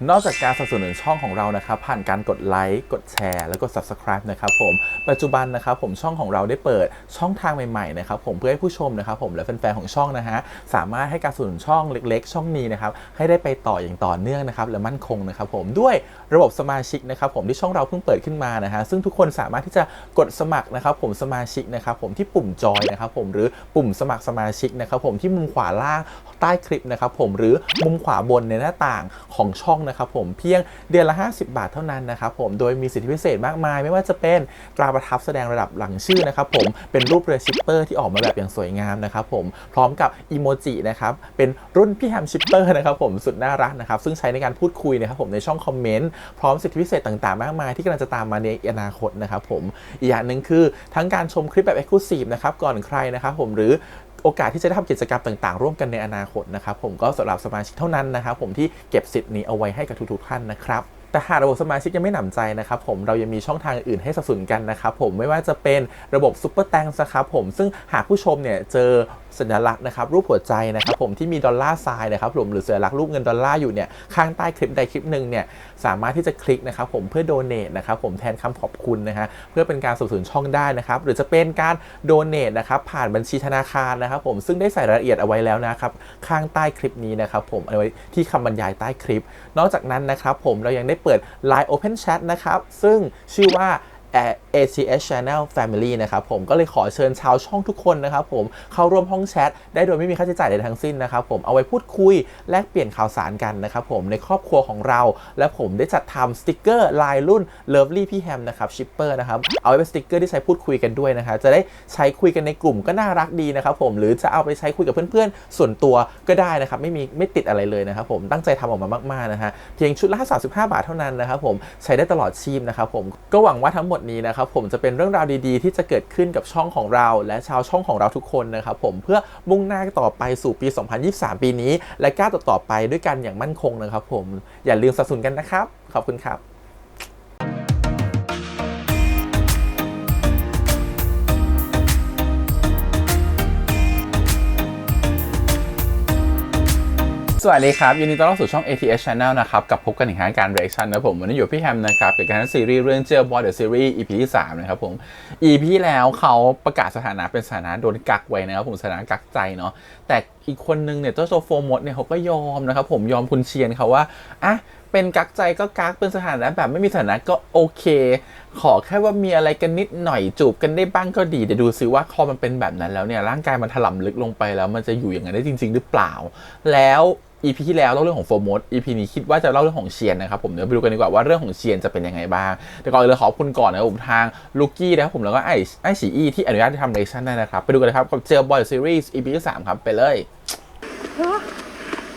นอกจากการสนับสนุนช่องของเรานะครับผ่านการกดไลค์กดแชร์แล้วก็ Subscribe นะครับผมปัจจุบันนะครับผมช่องของเราได้เปิดช่องทางใหม่ๆนะครับผมเพื่อให้ผู้ชมนะครับผมและแฟนๆของช่องนะฮะสามารถให้การสนับสนุนช่องเล็กๆช่องนี้นะครับให้ได้ไปต่ออย่างต่อเนื่องนะครับและมั่นคงนะครับผมด้วยระบบสมาชิกนะครับผมที่ช่องเราเพิ่งเปิดขึ้นมานะฮะซึ่งทุกคนสามารถที่จะกดสมัครนะครับผมสมาชิกนะครับผมที่ปุ่มจอยนะครับผมหรือปุ่มสมัครสมาชิกนะครับผมที่มุมขวาล่างใต้คลิปนะครับผมหรือมุมขวาบนในหน้าต่างของช่องนะครับผมเพียงเดือนละ50 บาทเท่านั้นนะครับผมโดยมีสิทธิพิเศษมากมายไม่ว่าจะเป็นตราประทับแสดงระดับหลังชื่อนะครับผมเป็นรูปเรือชิปเปอร์ที่ออกมาแบบอย่างสวยงามนะครับผมพร้อมกับอีโมจินะครับเป็นรุ่นพี่แฮมชิปเปอร์นะครับผมสุดน่ารักนะครับซึ่งใช้ในการพูดคุยนะครับผมในช่องคอมเมนต์พร้อมสิทธิพิเศษต่างๆมากมายที่กำลังจะตามมาในอนาคตนะครับผมอีกอย่างหนึ่งคือทั้งการชมคลิปแบบ Exclusive นะครับก่อนใครนะครับผมหรือโอกาสที่จะได้ทำกิจกรรมต่างๆร่วมกันในอนาคตนะครับผมก็สำหรับสมาชิกเท่านั้นนะครับผมที่เก็บสิทธิ์นี้เอาไว้ให้กับทุกๆท่านนะครับแต่หากระบบสมาชิกยังไม่หนำใจนะครับผมเรายังมีช่องทางอื่นให้สนับสนุนกันนะครับผมไม่ว่าจะเป็นระบบซุปเปอร์แตงนะครับผมซึ่งหากผู้ชมเนี่ยเจอสัญลักษณ์นะครับรูปหัวใจนะครับผมที่มีดอลลาร์ไซน์นะครับผมหรือสัญลักษณ์รูปเงินดอลลาร์อยู่เนี่ยข้างใต้คลิปใดคลิปหนึ่งเนี่ยสามารถที่จะคลิกนะครับผมเพื่อโดเนทนะครับผมแทนคำขอบคุณนะฮะเพื่อเป็นการสนับสนุนช่องได้นะครับหรือจะเป็นการโดเนทนะครับผ่านบัญชีธนาคารนะครับผมซึ่งได้ใส่รายละเอียดเอาไว้แล้วนะครับข้างใต้คลิปนี้นะครับผมเอาไว้ที่คำบรรยายใต้คลิปนอกจากนั้นนะครับผมเรายังได้เปิด Line Open Chat นะครับซึ่งชื่อว่า ATS Channel Family นะครับผมก็เลยขอเชิญชาวช่องทุกคนนะครับผมเข้าร่วมห้องแชทได้โดยไม่มีค่าใช้จ่ายใดทั้งสิ้นนะครับผมเอาไว้พูดคุยแลกเปลี่ยนข่าวสารกันนะครับผมในครอบครัวของเราและผมได้จัดทำสติกเกอร์ลายรุ่น Lovely พี่แฮมนะครับชิปเปอร์นะครับเอาไว้เป็นสติกเกอร์ที่ใช้พูดคุยกันด้วยนะครับจะได้ใช้คุยกันในกลุ่มก็น่ารักดีนะครับผมหรือจะเอาไปใช้คุยกับเพื่อนๆส่วนตัวก็ได้นะครับไม่ติดอะไรเลยนะครับผมตั้งใจทำออกมามากๆนะฮะเพียงชุดละ35 บาทเท่านั้นนะครับผมใช้ได้ตลอดชีพนะครับผมก็หวังว่าทั้งหมดนี้นะครับผมจะเป็นเรื่องราวดีๆที่จะเกิดขึ้นกับช่องของเราและชาวช่องของเราทุกคนนะครับผมเพื่อมุ่งหน้าต่อไปสู่ปี 2023 ปีนี้และก้าวต่อไปด้วยกันอย่างมั่นคงนะครับผมอย่าลืมสนับสนุนกันนะครับขอบคุณครับสวัสดีครับยินดีต้อนรับสู่ช่อง ATS Channel นะครับกับพบกันอีกครั้งการ reaction นะผมวันนี้อยู่พี่แฮมนะครับกับการซีรีส์เรื่อง Jailboy The Series EP ที่ 3 นะครับผม EP แล้วเขาประกาศสถานะเป็นสถานะโดนกักไว้นะครับผมสถานะกักใจเนาะแต่อีกคนนึงเนี่ยเจ้าโซโฟมดเนี่ยเขาก็ยอมนะครับผมยอมคุณเชียนเขาว่าอ่ะเป็นกักใจก็กักเป็นสถานะแบบไม่มีสถานะก็โอเคขอแค่ว่ามีอะไรกันนิดหน่อยจูบกันได้บ้างก็ดีเดี๋ยวดูซิว่าพอมันเป็นแบบนั้นแล้วเนี่ยร่างกายมันถล่มลึกลงไปแล้วมันจะอยู่อย่างนั้นได้จริงๆหรือเปล่าแล้ว EP ที่แล้วเล่าเรื่องของโฟมด EP นี้คิดว่าจะเล่าเรื่องของเชียนนะครับผมเดี๋ยวไปดูกันดีกว่าว่าเรื่องของเชียนจะเป็นยังไงบ้างแต่ก่อนเลยขอบคุณก่อนนะครับผมทางลูกี้นะครับผมแล้วก็ไอฉีอีที่อนุญาตให้ทำเรชั่นได้นะครับไปดูกันเลยครับกับ Jailboy Series EP ที่ 3 ครับไปเลย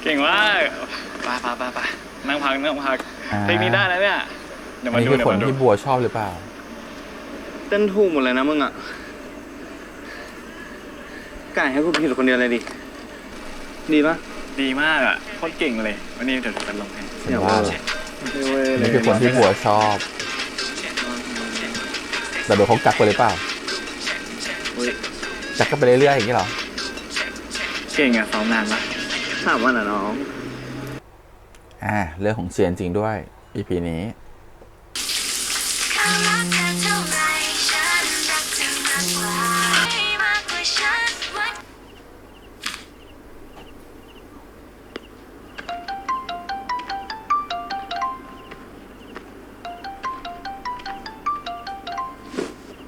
เก่งมากไปนั่งพักเพลงนี้ได้แล้วเนี่ยเดี๋ยวมาดูนี่คือคนที่บัวชอบหรือเปล่าเต้นถูกหมดเลยนะมึงอ่ะไก่ให้กูผิดคนเดียวเลยดิดีปะดีมากอ่ะโคตรเก่งเลยวันนี้เดี๋ยวกันลงให้เดี๋ยวว่านี่คือคนที่บัวชอบแต่โดนเขากักไปหรือเปล่ากักก็ไปเรื่อยๆอย่างนี้หรอเก่งอ่ะซ้อมนานปะ3 วันอ่ะน้องเรื่องของเชียนจริงด้วย EP นี้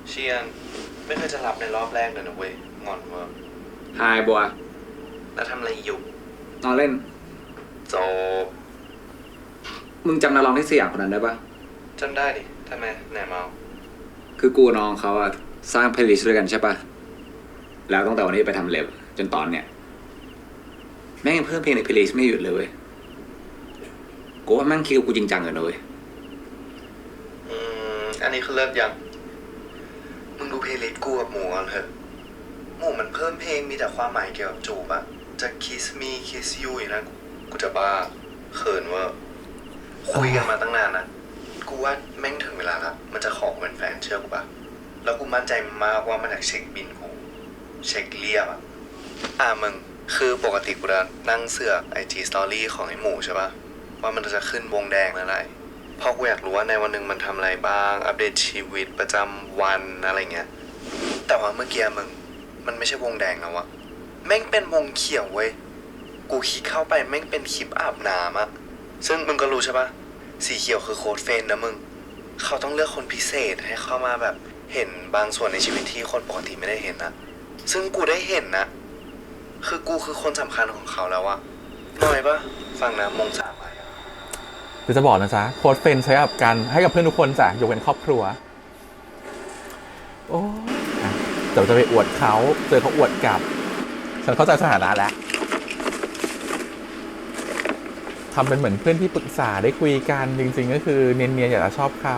เชียนไม่เคยจะหลับในรอบแรกเลยนะเว้ยงอนเวอร์ไฮบัวแล้วทำอะไรอยู่นอนเล่นจบมึงจำนักร้องที่สยามคนนั้นได้ปะจำได้ดิทำไมไหนเมาคือกูน้องเขาอะสร้างเพลย์ลิสต์ด้วยกันใช่ปะแล้วตั้งแต่วันนี้ไปทำเล็บจนตอนเนี้ยแม่งยังเพิ่มเพลงในเพลย์ลิสต์ไม่หยุดเลยเว้ยกูว่าแม่งคิดกับกูจริงจังเลยนะเว้ยอันนี้คือเลิกยังมึงดูเพลย์ลิสต์กูกับหมูก่อนเถอะหมูมันเพิ่มเพลงมีแต่ความหมายเกี่ยวกับจูบอะจะ kiss me kiss you อย่างนั้นกูจะบ้าเขินว่าคุยกันมาตั้งนานนะกูว่าแม่งถึงเวลาแล้วมันจะขอเป็นแฟนเชื่อกูปะแล้วกูมั่นใจมากว่ามันจะเช็คบินกูเช็คเรียบมึงคือปกติกูจะนั่งเสือก IG Story ของไอ้หมูใช่ปะ ว่ามันจะขึ้นวงแดงเมื่อไหร่เพราะกูอยากรู้ว่าในวันหนึ่งมันทำอะไรบ้าง อัปเดตชีวิตประจำวันอะไรเงี้ย แต่ว่าเมื่อกี้มึงมันไม่ใช่วงแดงแล้วอะแม่งเป็นวงเขียวเว้ย กูคลิกเข้าไปแม่งเป็นคลิปอาบน้ำอะซึ่งมึงก็รู้ใช่ปะสีเขียวคือโค้ดเฟรนด์นะมึง เขาต้องเลือกคนพิเศษให้เข้ามาแบบเห็นบางส่วนในชีวิตที่คนปกติไม่ได้เห็นนะซึ่งกูได้เห็นนะคือกูคือคนสำคัญของเขาแล้วอะน้อยปะฟังนะมงสามไป เดี๋ยวจะบอกนะจ๊ะโค้ดเฟรนใช้กับการให้กับเพื่อนทุกคนจ้ะยกเว้นครอบครัวโอ้อ่ะเดี๋ยวจะไปอวดเขาเจอเขาอวดกลับฉันเข้าใจสถานะแล้วทำเป็นเหมือนเพื่อนที่ปรึกษาได้คุยกันจริงๆก็คือเนียนๆอยากจะชอบเขา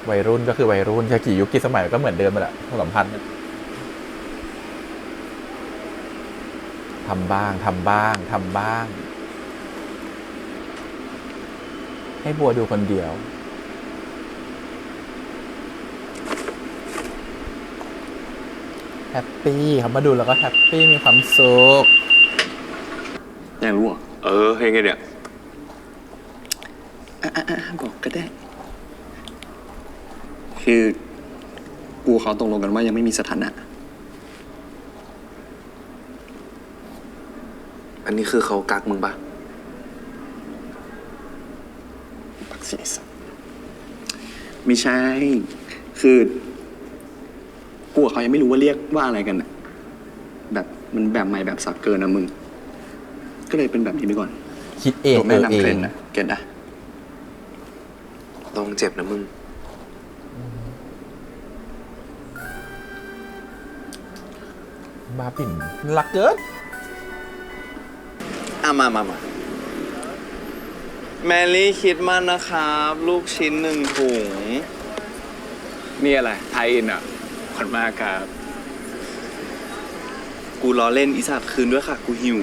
วัยรุ่นก็คือวัยรุ่นแค่กี่ยุคกี่สมัยก็เหมือนเดิมไปแหละความสัมพันธ์ทำบ้างทำบ้างทำบ้างให้บัวดูคนเดียวแฮปปี้เขามาดูแล้วก็แฮปปี้มีความสุข อยากรู้เหรอ เพลงไงเนี่ย บอกก็ได้ คือกูเขาตกลงกันว่ายังไม่มีสถานะ อันนี้คือเขากักมึงปะ ปักเสียสัสไม่ใช่ คือกูกับเขายังไม่รู้ว่าเรียกว่าอะไรกันอะแบบมันแบบใหม่แบบสับเกินนะมึง ก็เลยเป็นแบบนี้ไปก่อน คิดเอง ตัวแม่ เออเอ นำเทร ง นด์นะเก็ตนะ ต้องเจ็บนะมึง บ้าปิ่นรักเกิน มาแมรี่คิดมันนะครับ ลูกชิ้น1 ถุง นี่อะไร ไทยอินอ่ะขอบคุณมากครับ กูล้อเล่นอีสัตว์คืนด้วยค่ะ กูหิว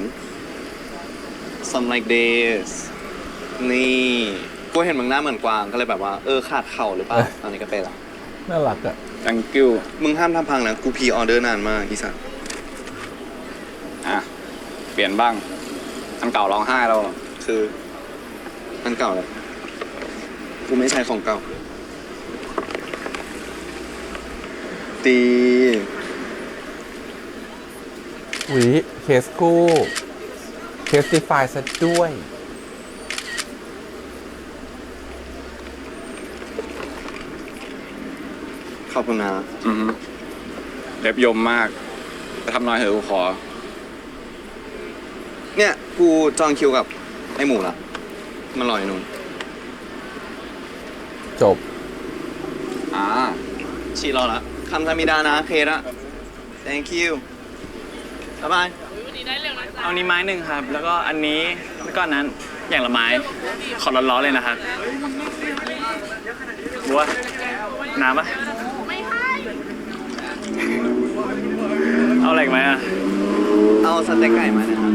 Some like this นี่ กูเห็นมึงหน้าเหมือนกวางก็เลยแบบว่า ขาดเข่าหรือเปล่า ตอนนี้ก็เป็นละ น่ารักอะ thank you มึงห้ามทำพังนะ กูพรีออเดอร์นานมากอีสัตว์ อ่ะ เปลี่ยนบ้าง อันเก่าร้องไห้แล้ว คือมันเก่าเลยกูไม่ใช้ของเก่า ตี อุ๊ยเคสคู่เคสติฟายซะด้วย ขอบคุณนะ เล็บยมมากจะทำน้อยเหอะกูขอ เนี่ย กูจองคิวกับไอ้หมูละมันรออยู่นู่น จบ ชีรอละคำธรรมิดานะเคสอะ thank you บ๊ายบาย เอานี้ไม้หนึ่งครับ แล้วก็อันนี้แล้วก็อันนั้นอย่างละไม้ ขอร้อนๆเลยนะครับบัวน้ำปะเอาอะไรอีกไหมอะ เอาสเต็กไก่มานะครับ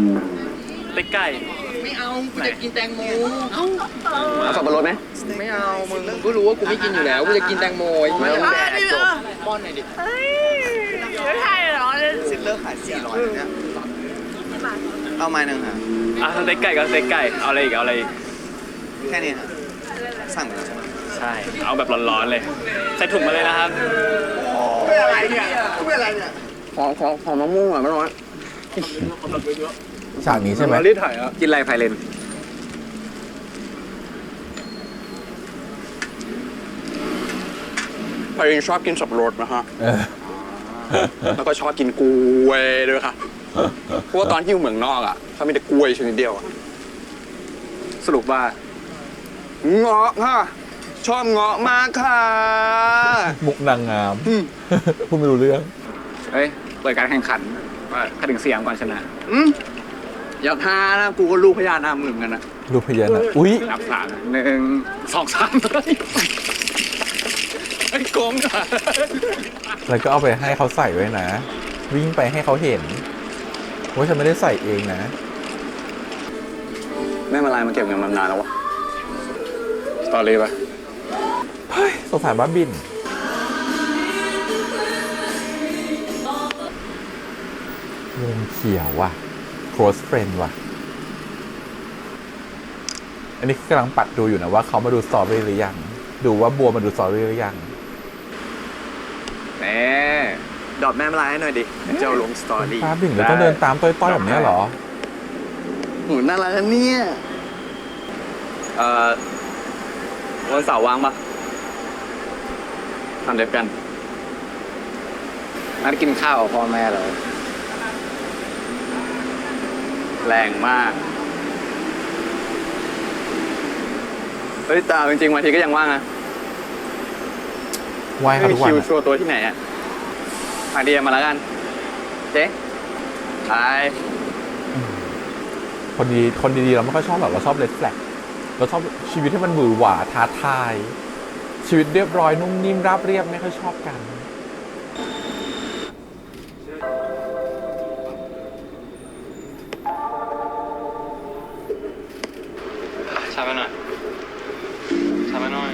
เต็กไก่ ไม่เอา กูจะกินแตงโม เอาสับปะรดไหม ไม่เอา มึงก็รู้ว่ากูไม่กินอยู่แล้ว กูจะกินแตงโมไอ้เหี้ยจบป้อนหน่อยดิ ไม่ใช่เหรอ ซิลเลอร์ขาย400เนี่ยเอาไม้หนึ่งค่ะ อ่ะสเต็กไก่ก็สเต็กไก่ เอาอะไรอีก เอาอะไรอีก แค่นี้ฮะสั่งไปแล้วใช่ไหม ใช่ เอาแบบร้อนๆเลย ใส่ถุงมาเลยนะครับ ขอมะม่วงหน่อยไม่ร้อน ฉากนี้ใช่ไหม รีดถ่ายอ่ะ กินอะไรไพเลน พารินชอบกินสับปะรดนะฮะ เออ แล้วก็ชอบกินกล้วยด้วยค่ะ เพราะว่าตอนที่อยู่เมืองนอกอ่ะเขามีแต่กล้วยชนิดเดียวอะ สรุปว่า เงาะค่ะ ชอบเงาะมากค่ะ มุกนางงาม พูดไม่รู้เรื่อง เฮ้ย เปิดการแข่งขัน ว่าใครถึงเสียงก่อนชนะ อยากทานะ กูก็ลูกพญานาคเหมือนกันนะ รูปพยานะอุ๊ย นับ3 1 2 3ไอ้โกงอ่ะ แล้วก็เอาไปให้เขาใส่ไว้นะ วิ่งไปให้เขาเห็นว่าฉันไม่ได้ใส่เองนะ แม่มาลายมาเก็บเงินมานานแล้ววะ สตอรี่ปะ เฮ้ยสงสารบ้าบินวงเขียวว่ะ close friend ว่ะ อันนี้กำลังปัดดูอยู่นะว่าเขามาดูสตอรี่หรือยัง ดูว่าบัวมาดูสตอรี่หรือยัง แหมดอกแม่มาลายให้หน่อยดิ เจ้าลงสตอรี่ ป้าบิ่งแล้วต้องเดินตามต้อยๆแบบเนี้ยเหรอ โหน่ารักนะเนี่ย วันเสาร์ว่างปะทำเล็บกัน นัดกินข้าวกับพ่อแม่เรา แรงมาก เฮ้ยแต่จริงๆวันทีก็ยังว่างนะ ไหว้เขา ไม่ ทุ มี กวัน คิว อะ โชว์ตัวที่ไหนอ่ะหาเดียมาแล้วกัน เจ๊ไป คนดีๆเราไม่ค่อยชอบหรอกเราชอบเลดแฟลกเราชอบชีวิตที่มันหวือหวาท้าทาย ชีวิตเรียบร้อยนุ่มนิ่มราบเรียบไม่ค่อยชอบกัน ชาไปหน่อยชาไปหน่อย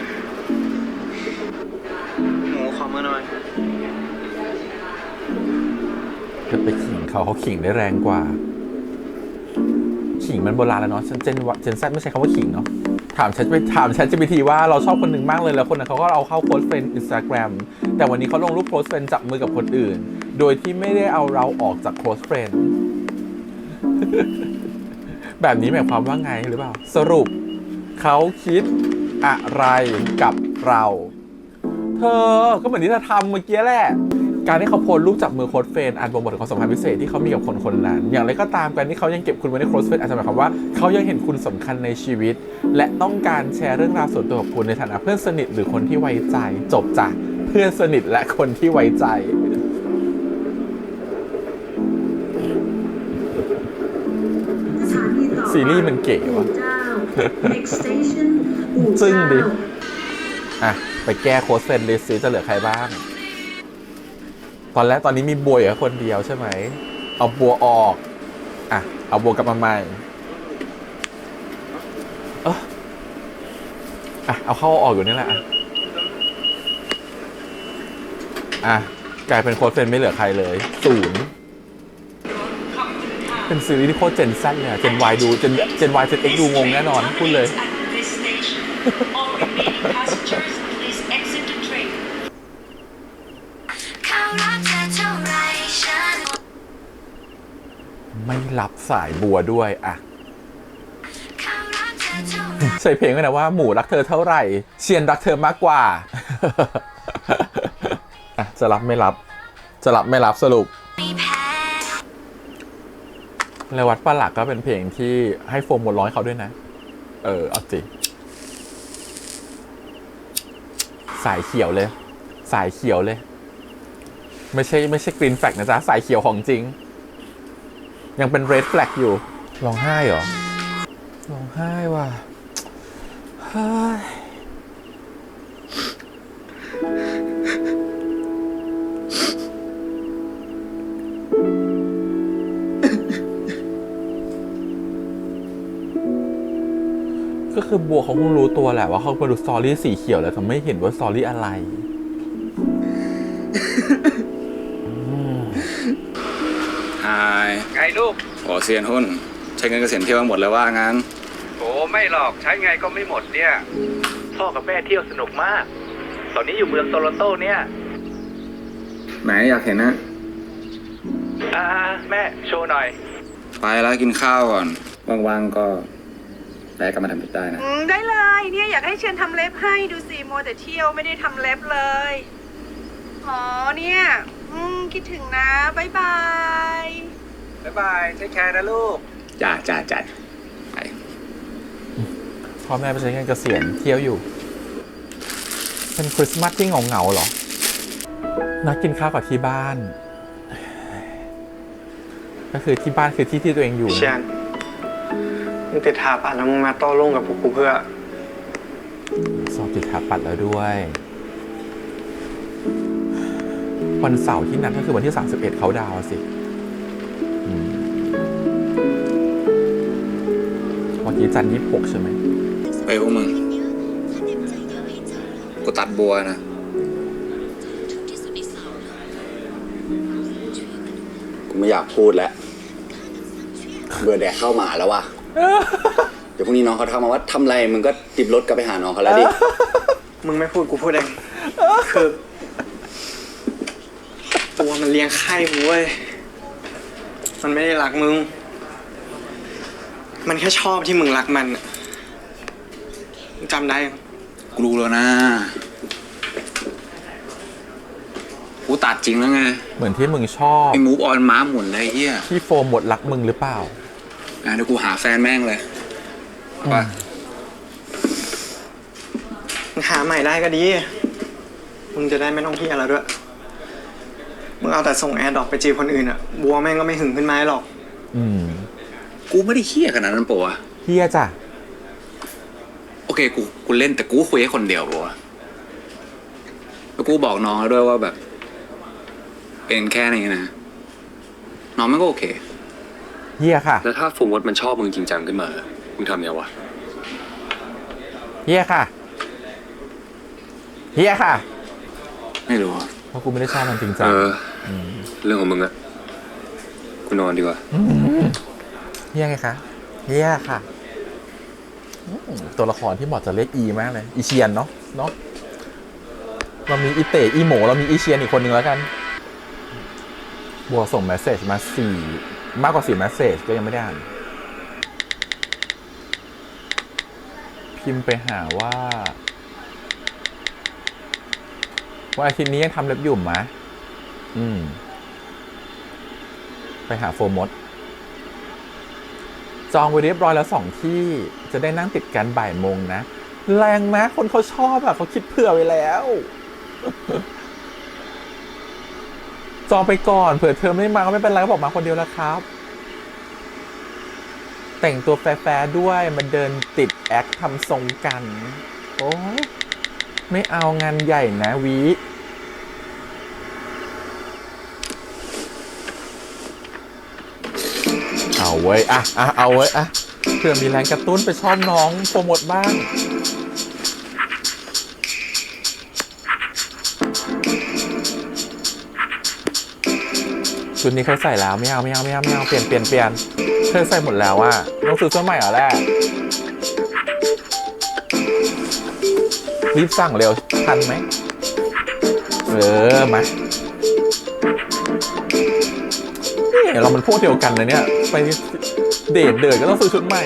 หมูขอมาหน่อย จะไปขิงเขาขิงได้แรงกว่า ขิงมันโบราณแล้วเนาะเจนแซดไม่ใช่คำว่าขิงเนาะถามแชท GPT ว่าเราชอบคนหนึ่งมากเลยแล้วคนนั้นเขาก็เอาเข้าโพสเฟรนด์ Instagram แต่วันนี้เขาลงรูปโพสเฟรนด์จับมือกับคนอื่น โดยที่ไม่ได้เอาเราออกจากโพสเฟรนด์ แบบนี้หมายความว่าไงหรือเปล่าสรุปเขาคิดอะไรกับเรา เธอก็เหมือนที่เธอทำเมื่อกี้แหละการที่เขาโพสต์รูปจับมือโค้ชเฟรนด์อาจบ่งบอกถึงความสัมพันธ์พิเศษที่เขามีกับคนคนนั้นอย่างไรก็ตามการที่เขายังเก็บคุณไว้ในโค้ชเฟรนด์อาจจะหมายความว่าเขายังเห็นคุณสำคัญในชีวิตและต้องการแชร์เรื่องราวส่วนตัวของคุณในฐานะเพื่อนสนิทหรือคนที่ไว้ใจจบจ้ะเพื่อนสนิทและคนที่ไว้ใจซีรีส์มันเก๋วะซึ่งดิอ่ะไปแก้โค้ชเฟรนด์ลิสต์ซิจะเหลือใครบ้างตอนนี้มีบัวอยู่แค่คนเดียวใช่ไหมเอาบัวออกอ่ะเอาบัวกลับมาใหม่เอาเข้าออกอยู่นี่แหละอ่ะกลายเป็นโค้ชเฟรนด์ไม่เหลือใครเลย0เป็นซีรีส์ที่โคตรเจนสั้นเลยเจน Y ดูเจน Y เจน X ดูงงแน่นอนพูดเลย ไม่รับสายบัวด้วยอ่ะใส่เพลงไว้นะว่าหมูรักเธอเท่าไหร่เชียนรักเธอมากกว่า อ่ะจะรับไม่รับสรุปในวัดป้าหลักก็เป็นเพลงที่ให้โฟมหมดร้อยเขาด้วยนะเอาสิสายเขียวเลยไม่ใช่กรีนแฟลกนะจ๊ะสายเขียวของจริงยังเป็นเรดแฟลกอยู่ร้องไห้เหรอร้องไห้ว่ะเฮ้ยก็คือบัวเขาคงรู้ตัวแหละว่าเขาไปดูสตอรี่สีเขียวแล้วแต่ไม่เห็นว่าสตอรี่อะไรไงลูกโอ้เซียนหุ้นใช้เงินเกษียณเที่ยวหมดเลยว่างั้น โอ้ไม่หรอกใช้ไงก็ไม่หมดเนี่ยพ่อกับแม่เที่ยวสนุกมากตอนนี้อยู่เมืองโตรอนโตเนี่ย ไหนอยากเห็นนะ แม่โชว์หน่อย ไปแล้วกินข้าวก่อนว่างๆก็แวะกลับมาทำผิดได้นะ ได้เลยเนี่ยอยากให้เชนทำเล็บให้ดูสิโมแต่เที่ยวไม่ได้ทำเล็บเลยอ๋อเนี่ยคิดถึงนะบ๊ายบายเทคแคร์นะลูก จ้าไป พ่อแม่ไปใช้เงินเกษียณเที่ยวอยู่เป็นคริสต์มาสที่เหงาๆเหรอนัดกินข้าวกับที่บ้านก็คือที่บ้านคือที่ตัวเองอยู่ เชียนมึงติดถาปัดแล้วมึงมาโต้รุ่งกับพวกกูเพื่อ สอบติดถาปัดแล้วด้วยวันเสาร์ที่นัดก็คือวันที่31เขาดาวสิวันนี้จันทร์26ใช่ไหมไปพวกมึงกูตัดบัวนะ กูไม่อยากพูดแล้ว เ เบื่อแดกเข้าหมาแล้วว่ะ เดี๋ยวพรุ่งนี้น้องเขาทักมาว่าทำไรมึงก็ติดรถกลับไปหาน้องเขาแล้วดิ มึงไม่พูดกูพูดเองคือตัวมันเลี้ยงไข่มึงเว้ยมันไม่ได้รักมึงมันแค่ชอบที่มึงรักมันมึงจำได้ยัง กูรู้แล้วนะกูตัดจริงแล้วไง เหมือนที่มึงชอบ ไอ้มูฟออนม้าหมุนเลยเฮีย ที่โฟมหมดรักมึงหรือเปล่า เดี๋ยวกูหาแฟนแม่งเลยไป มึงหาใหม่ได้ก็ดีมึงจะได้ไม่ต้องเฮียแล้วด้วยมึงเอาแต่ส่งแอร์ดรอปไปจีบคนอื่นอ่ะบัวแม่งก็ไม่หึงขึ้นไม้หรอก อืม กูไม่ได้เฮี้ยขนาดนั้นปะวะ เฮียจ้ะ โอเคกูเล่นแต่กูคุยให้คนเดียวปะวะแล้วกูบอกน้องแล้วด้วยว่าแบบ เป็นแค่นี้นะน้องมันก็โอเค เฮียค่ะ แล้วถ้าสมมติมันชอบมึงจริงจังขึ้นมามึงทำยังวะ เฮียค่ะเฮียค่ะ ไม่รู้อะ เพราะกูไม่ได้ชอบมันจริงจัง เรื่องของมึงอะกูนอนดีกว่า เฮียไงคะเฮียค่ะตัวละครที่เหมาะจะเรียกอีมากเลยอีเชียนเนาะเรามีอีเตะอีโหมเรามีอีเชียนอีกคนนึงแล้วกันบัวส่งเมสเซจมา4มากกว่า4เมสเซจก็ยังไม่ได้อ่านพิมพ์ไปหาว่าอาทิตย์นี้ยังทำเล็บอยู่ไหมไปหาโฟมดจองไว้เรียบร้อยแล้ว2 ที่จะได้นั่งติดกันบ่ายโมงนะแรงนะคนเขาชอบอะเขาคิดเผื่อไว้แล้ว จองไปก่อนเผื่อเธอไม่มาก็ไม่เป็นไรก็บอกมาคนเดียวแล้วครับ แต่งตัวแฟร์ๆด้วยมาเดินติดแอคทำทรงกันโอ้ยไม่เอางานใหญ่นะวิเอาเว้ยเอาเว้ยเพื่อมีแรงกระตุ้นไปชอบน้องโปรโมทบ้างชุดนี้เคยใส่แล้วไม่เอาเปลี่ยนเคยใส่หมดแล้วอะต้องซื้อเสื้อใหม่เหรอแหละรีบสั่งเร็วทันไหมมานี่เรามันพวกเดียวกันนะเนี่ยไปเดทก็ต้องซื้อชุดใหม่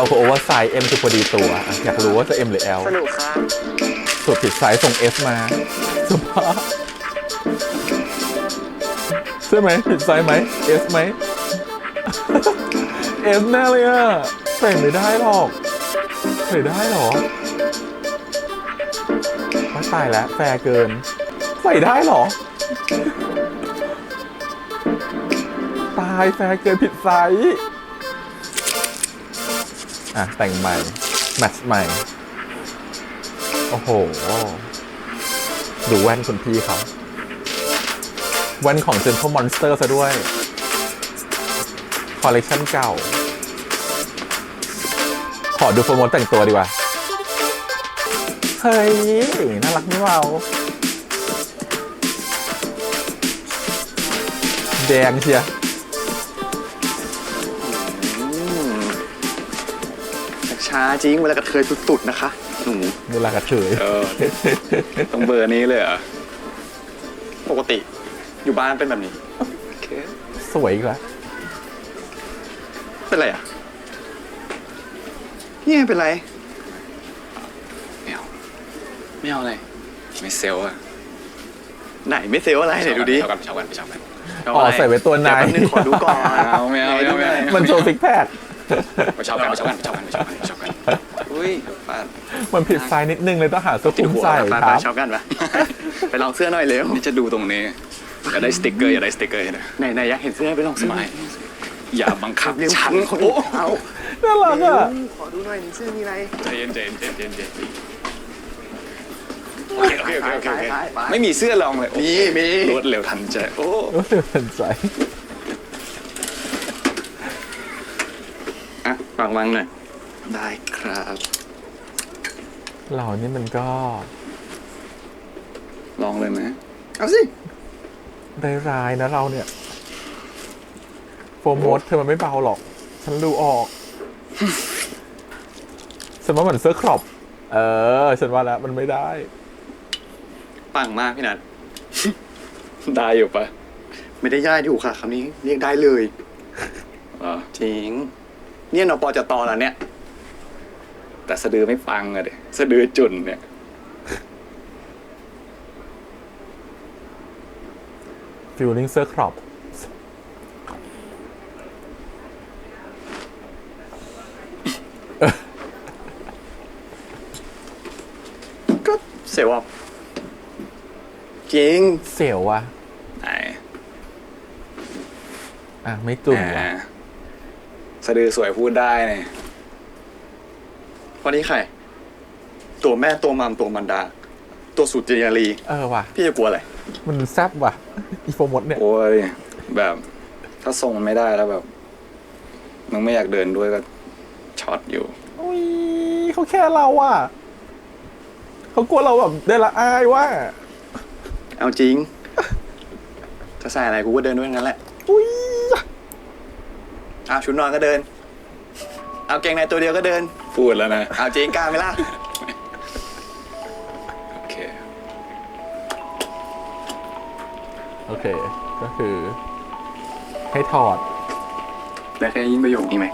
L คือโอเวอร์ไซส์ M คือพอดีตัวอยากรู้ว่าจะ M หรือ L สนุกครับ ส่วนผิดไซส์ส่ง S มาสภาพใช่ไหมผิดไซส์ไหม S ไหม S แน่เลยอ่ะใส่ไม่ได้หรอกใส่ได้หรอไม่ตายแล้วแฟร์เกินใส่ได้หรอตายแฟร์เกินผิดไซส์แต่งใหม่แมทช์ใหม่โอ้โหดูแว่นคุณพี่เขาแว่นของ Gentle Monster ซะด้วยคอลเลคชันเก่าขอดูโฟร์โมดแต่งตัวดีกว่าเฮ้ยน่ารักไม่เบาแดงเชียช้าจริงเวลากระเทยสุดๆนะคะหนู เวลากระเทย ต้องเบอร์นี้เลยเหรอ ปกติอยู่บ้านเป็นแบบนี้ สวยอีกแล้ว เป็นไรอ่ะนี่เป็นไร ไม่เอาอะไรไม่เซลอะ ไหนไม่เซลลอะไรไหนดูดิ ไปชอบกัน อ๋อใส่ไว้ตัวใน เดี๋ยวแป๊บนึงขอดูก่อน ไม่เอา มันโชว์ซิกแพค ไปชอบกันอุ้ยปาด มันผิดไซส์นิดนึงเลยต้องหาเสื้อคลุมใส่ ไป ครับ ชอบกันปะ ไปลองเสื้อหน่อยเร็ว นี่จะดูตรงนี้อยากได้สติ๊กเกอร์นะ ไหนอยากเห็นเสื้อไปลอง สมัยอย่าบังคับ เร็ว ฉัน ขอดูเอา น่ารักอ่ะ ขอดูหน่อยเสื้อมีอะไร ใจเย็นโอเค ไป ไม่มีเสื้อลองเลย มี รวดเร็วทันใจโอ้ รู้สึกเป็นใจ อ่ะวางหน่อย ได้ครับ เรานี่มันก็ ลองเลยไหม เอาสิ ร้ายๆนะเราเนี่ยโฟร์โมดเธอมันไม่เบาหรอก ฉันดูออก ฉันว่าเหมือนเสื้อครอปฉันว่าแล้วมันไม่ได้ ปังมากพี่นัท ได้อยู่ปะไม่ได้ย่ายอยู่ค่ะคำนี้เรียกได้เลย จริง เนี่ยนปจตแล้วเนี่ย แต่สะดือไม่ปังอะเด็สะดือจุนเนี่ย ฟิลลิ่งเสื้อครอป ก็เสียวอ่ะจริง เสียวว่ะ ไหน ไม่จุ่มว่ะ สะดือสวยพูดได้เนี่ย วันนี้ใคร ตัวแม่ตัวมัมตัวมันดา ตัวสุดเจียรี ว่ะ พี่จะกลัวอะไร มันแซ่บว่ะ อีโฟร์โมดเนี่ย โอ้ยแบบถ้าทรงมันไม่ได้แล้วแบบมึงไม่อยากเดินด้วยก็ช็อตอยู่ อุ้ยเขาแค่เราอ่ะ เขากลัวเราแบบได้ละอายว่า เอาจริง จะใส่อะไรกูก็เดินด้วยงั้นแหละ อุ้ย เอาชุดนอนก็เดิน เอาเกงในตัวเดียวก็เดิน พูดแล้วนะ เอาจริงกล้าไหมล่ะ โอเค โอเค ก็คือ ให้ถอด แต่แค่ยินประโยคนี้ไหม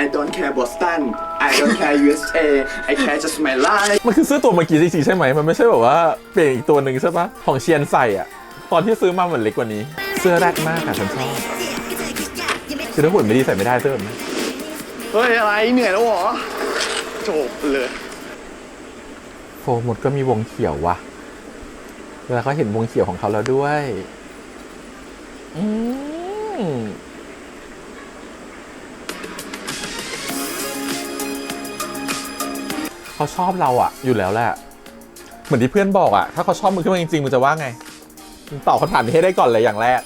I don't care Boston I don't care USA I care just my life มันคือเสื้อตัวเมื่อกี้จริงๆใช่ไหม มันไม่ใช่แบบว่าเปลี่ยนอีกตัวหนึ่งใช่ปะของเชียนใส่อ่ะ ตอนที่ซื้อมาเหมือนเล็กกว่านี้ เสื้อแรกมากค่ะฉันชอบคือถ้าหุ่นไม่ดีใส่ไม่ได้เสื้อแบบนี้ เฮ้ย อะไรเหนื่อยแล้วเหรอจบเลย โฟร์หมดก็มีวงเขียวว่ะแล้วเขาเห็นวงเขียวของเขาแล้วด้วยเขาชอบเราอะอยู่แล้วแหละ เหมือนที่เพื่อนบอกอะถ้าเขาชอบมึงขึ้นมาจริงๆมึงจะว่าไงมึงตอบคำถามนี้ให้ได้ก่อนเลยอย่างแรก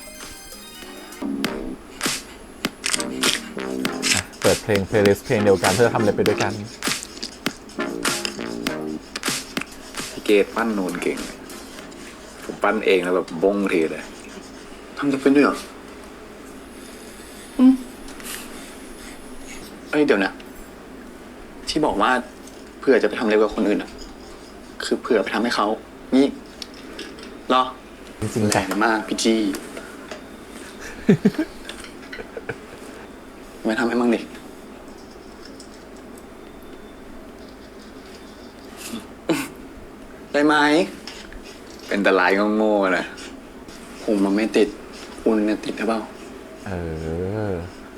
เปิดเพลง playlist เพลงเดียวกันเพื่อทำอะไรไปด้วยกัน พี่เกดปั้นนูนเก่ง ผมปั้นเองแล้วแบบบงทีเลย ทำจะเป็นด้วยเหรอเอ้ยเดี๋ยวนะ ที่บอกว่าเผื่อจะไปทำเร็วกว่าคนอื่นอ่ะ คือเผื่อไปทำให้เขานี่เหรอ จริงๆ แร แต่ งมากพี่จี้ไม่ทำให้มั่งดิ ได้ไหม เป็นแต่ลายโง่ๆนะ ผมมันไม่ติด คุณเนี่ยติดหรือเปล่า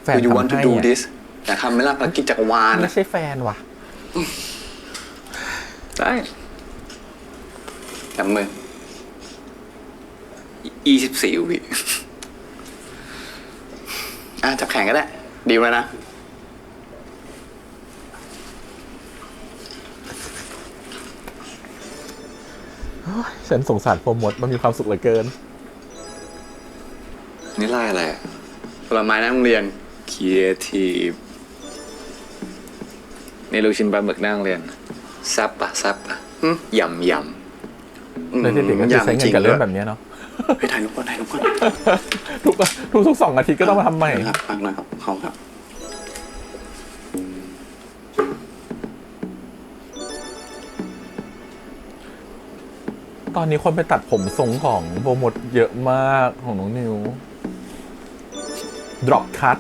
แฟน you ทำ want to ให้ do อะ this แต่ทำไม่ละภารกิจจักรวาล ไม่ นะ ใช่แฟนว่ะ ได้จับมือ 24 วิ จับแขนก็ได้ ดีไว้นะ ฉันสงสารโฟร์หมดมันมีความสุขเหลือเกิน นี่ลายอะไร ผลไม้หน้าโรงเรียน ครีเอทีฟนี่ลูกชิ้นปลาหมึกนั่งเรียนซับปะซับปะ หึ ยำ ในเด็กๆก็จะใช้เงินกับเรื่องแบบนี้เนาะ ไปถ่ายรูปก่อนถ่ายรูปก่อน ทุก2 อาทิตย์ก็ต้องมาทำใหม่ ครับฟังหน่อยครับเขาครับ ตอนนี้คนไปตัดผมทรงของโบหมดเยอะมากของน้องนิว drop cut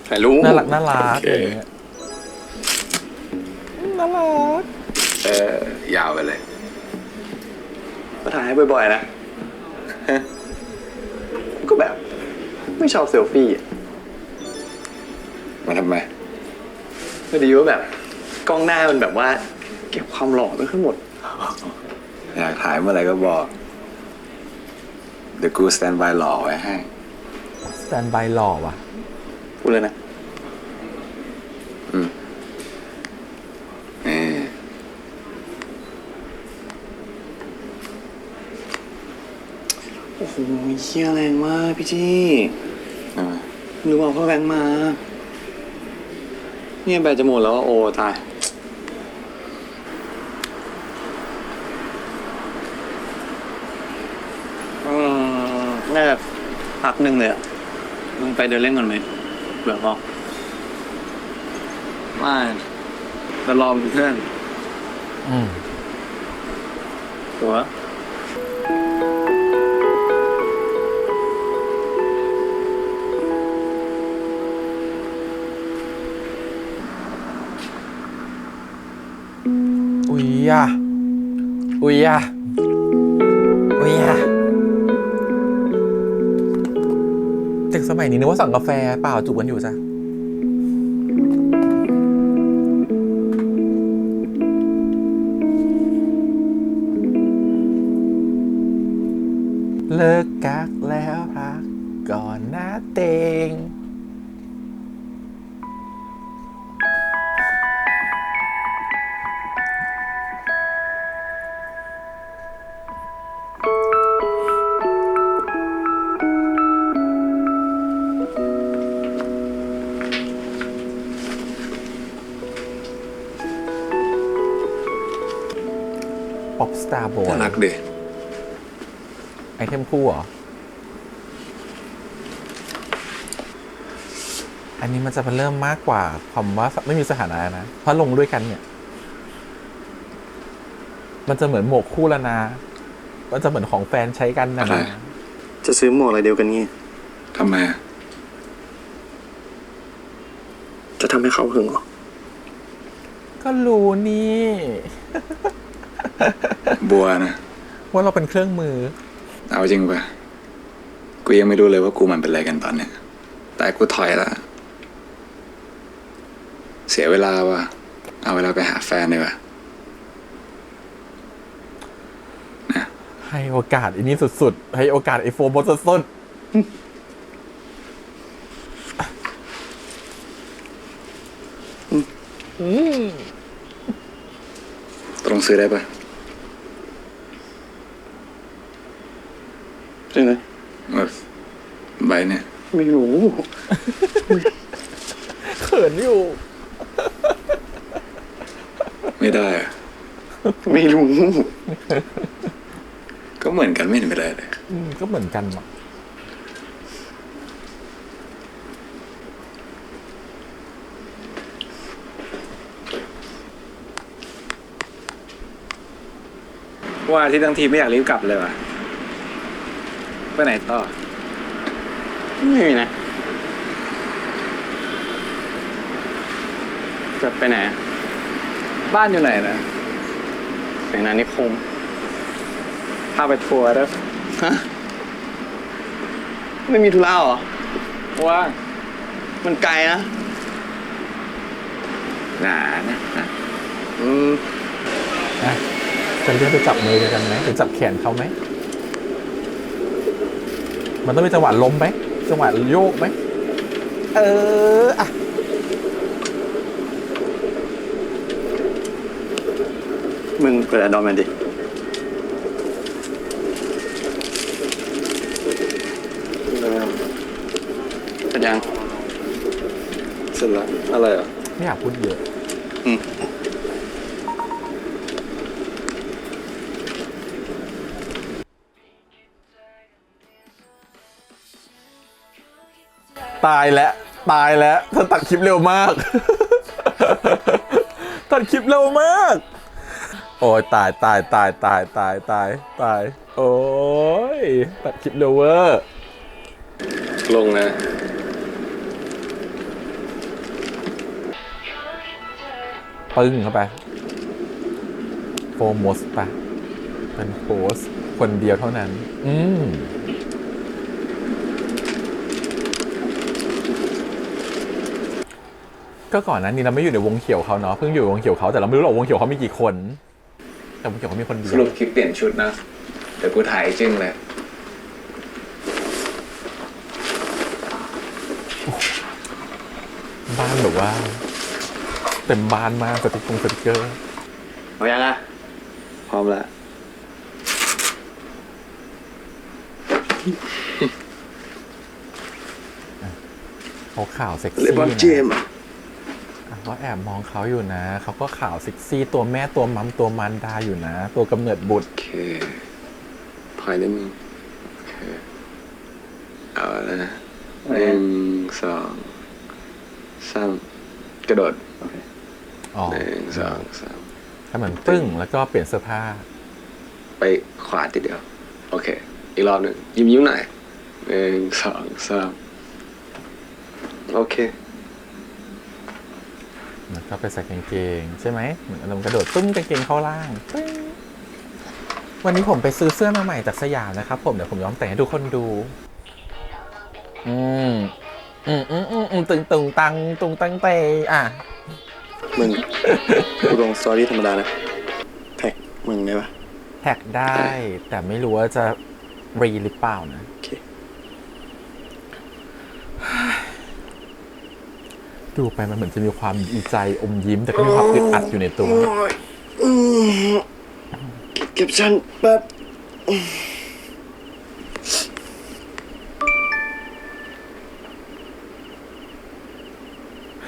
ถ่ายรูป น่ารักน่ารัก โอเค อย่างเงี้ยน่ารัก ยาวไปเลย ก็ถ่ายให้บ่อยๆนะ ก็แบบ ไม่ชอบเซลฟี่อะ มาทำไม ก็ดีว่าแบบ กล้องหน้ามันแบบว่า เก็บความหล่อไว้ทั้งหมด อยากถ่ายเมื่อไหร่ก็บอก เดี๋ยวกูสแตนบายหล่อไว้ให้ stand by หล่อว่ะ พูดเลยนะ นี่ โอ้โหเชี่ยแรงมากพี่จี้หรือว่าพ่อแบงค์มา เนี่ยแบตจะหมดแล้วอะโอ้ตาย น่าจะพักหนึ่งเลยอ่ะมึงไปเดินเล่นก่อนไหมเบื่อพอไม่จะรอเพื่อน อืม ตัว อุ้ยอ่ะอุ้ยอ่ะอุ้ยอ่ะเด็กสมัยนี้นึกว่าสั่งกาแฟเปล่าจูบกันอยู่จ้ะเลิกกักแล้วพักก่อนนะเตงป๊อปสตาร์บอย น่ารักดิ ไอเทมคู่เหรอ อันนี้มันจะเริ่มมากกว่าความว่าไม่มีสถานะนะ เพราะลงด้วยกันเนี่ย มันจะเหมือนหมวกคู่แล้วนะ มันจะเหมือนของแฟนใช้กันนะ อะไร จะซื้อหมวกอะไรเดียวกันงี้ ทำไมอะ จะทำให้เขาหึงเหรอ ก็รู้นี่ บัวนะ ว่าเราเป็นเครื่องมือ เอาจริงป่ะ กูยังไม่รู้เลยว่ากูมันเป็นอะไรกันตอนเนี้ย แต่กูถอยละ เสียเวลาว่ะ เอาเวลาไปหาแฟนดีกว่า ให้โอกาสอันนี้สุดๆ ให้โอกาสไอโฟนบนสุด ตรงซื้อได้ป่ะ จริงไหม แบบใบเนี่ย ไม่รู้ ๆ เขินอยู่ ไม่ได้อะ ไม่รู้ ก็เหมือนกันไม่เห็นเป็นไรเลย ก็เหมือนกันว่ะ ว่าที่ทั้งทีไม่อยากรีบกลับเลยว่ะ ไปไหนต่อ ไม่มีนะ จะไปไหน บ้านอยู่ไหนนะ เสียงนานิคม พาไปทัวร์แล้ว ฮะ ไม่มีธุระเหรอ ว่าง มันไกลนะ หนานะ จะเลือกไปจับมือกันไหมหรือจับแขนเขาไหม มันต้องมีจังหวะล้มไหมจังหวะโยกไหมอะ มึงเปิดแอร์ดอมมาดิ เสร็จยัง เสร็จแล้วอะไรอ่ะ ไม่อยากพูดเยอะ ตายแล้วเธอตัดคลิปเร็วมาก ตัดคลิปเร็วมาก โอ้ยตายโอ้ยตัดคลิปเร็วเวอร์ ลงนะ ปึ้งเข้าไปโฟมอสไปเป็นโพสคนเดียวเท่านั้นก็ก่อนนั้นนี่เราไม่อยู่ในวงเขียวเขาเนาะเพิ่งอยู่ในวงเขียวเขาแต่เราไม่รู้หรอกวงเขียวเขามีกี่คน แต่วงเขียวเขามีคนเดีย ส ว รุปคลิปเปลี่ยนชุดนะ แต่กูถ่ายจึ้งเลย บ้านแบบว่าเต็มบ้านมากสติ๊กเกอร์ เอายังอ่ะ พร้อมแล้ว เขาข่าวเซ็ก เล ซี่ บอนเจม นะว่าแอบมองเขาอยู่นะเขาก็ข่าวเซ็กซี่ตัวแม่ตัวมัมตัวมันดาอยู่นะ ตัวกำเนิดบุตร โอเคถอยนิดนึงโอเค เอาแล้วนะ1 2 3กระโดด อ๋อ 1 2 3 ถ้าเหมือนปึ้งแล้วก็เปลี่ยนเสื้อผ้า ไปขวาทีเดียวโอเคอีกรอบหนึ่งยิ้มหน่อย1 2 3โอเค แล้วก็ไปใส่กางเกงใช่ไหมเหมือนอารมณ์กระโดดตุ้มกางเกงเข้าล่างปึ้งวันนี้ผมไปซื้อเสื้อมาใหม่จากสยามนะครับผมเดี๋ยวผมย้อมแต่งให้ทุกคนดูตึงตังเตอ่ะ มึง กูลงสตอรี่ธรรมดานะแท็กมึงได้ปะ แท็กได้แต่ไม่รู้ว่าจะรีหรือเปล่านะ โอเค ดูไปมันเหมือนจะมีความดีใจอมยิ้มแต่ก็มีความอึดอัดอยู่ในตัว เก็บชันแป๊บ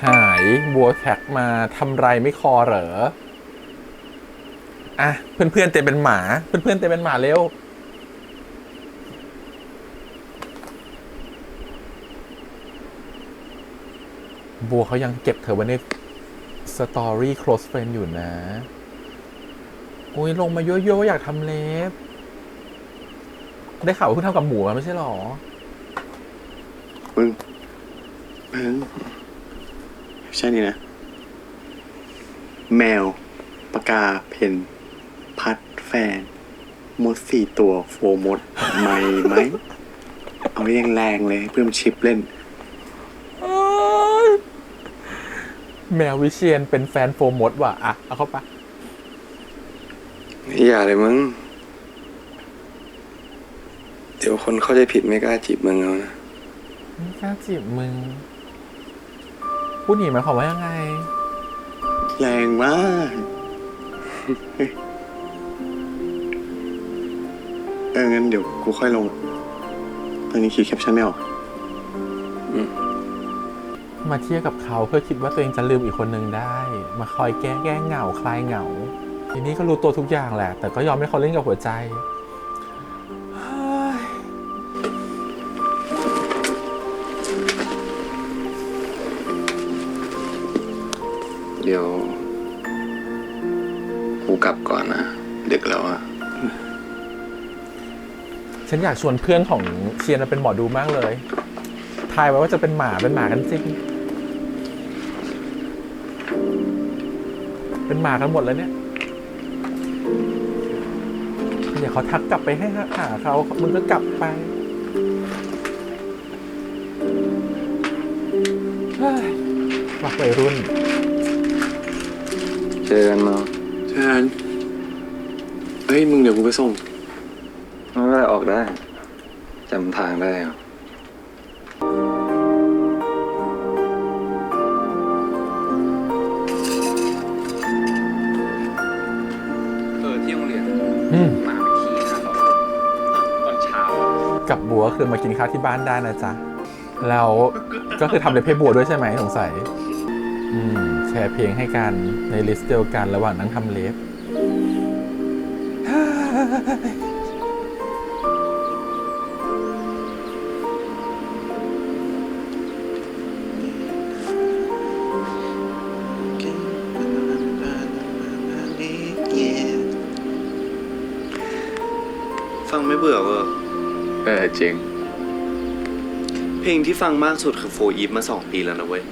หายบัวแท็กมาทำไรไม่คอเหรออ่ะเพื่อนๆเต็มเป็นหมาเพื่อนๆเต็มเป็นหมาเร็วบัวเขายังเก็บเธอไว้ในสตอรี่ close friend อยู่นะโอ้ยลงมาเยอะๆอยากทำเล็บได้ข่าวว่าเพิ่งทำกับหมูมาไม่ใช่หรอ มึงใช่นี่นะ แมวปากกาเพนพัดแฟนมด4 ตัวโฟมดไม่ไหม เอาแรงๆเลยเพื่อมนชิปเล่น แมววิเชียนเป็นแฟนโฟมดว่ะอ่ะเอาเข้าไป อย่าเลยมึงเดี๋ยวคนเข้าใจผิดไม่กล้าจีบมึงเอานะ ไม่กล้าจีบมึงพูดหนีหมายความว่ายังไง แรงมากงั้นเดี๋ยวกูค่อยลง ตอนนี้คิดแคปชั่นไม่ออก มาเที่ยวกับเขาเพื่อคิดว่าตัวเองจะลืมอีกคนนึงได้ มาคอยแก้เหงาคลายเหงา ทีนี้ก็รู้ตัวทุกอย่างแหละ แต่ก็ยอมให้เขาเล่นกับหัวใจเฮ้ย เดี๋ยวกูกลับก่อนนะดึกแล้วอะ ฉันอยากชวนเพื่อนของเชียร์มาเป็นหมอดูมากเลยทายไว้ว่าจะเป็นหมากันจริงเป็นหมากันหมดแล้วเนี่ยเดี๋ยวเขาทักกลับไปให้หาเขามึงก็กลับไปเฮ้ยวักวัยรุ่น เจอกันมา เชิญเฮ้ย มึงเดี๋ยวกูไปส่ง ไม่เป็นไรออกได้จำทางได้เหรอที่โรงเรียน มาไปขี้หน้าเราตอนเช้า กับบัวคือมากินข้าวที่บ้านได้นะจ๊ะ แล้วก็คือทำเล็บให้บัวด้วยใช่ไหมสงสัยแชร์เพลงให้กันในลิสต์เดียวกันระหว่างนั่งทำเล็บ ฟังไม่เบื่อเวอร์ จริง เพลงที่ฟังมากสุดคือโฟอีฟมา2 ปีแล้วนะเว้ย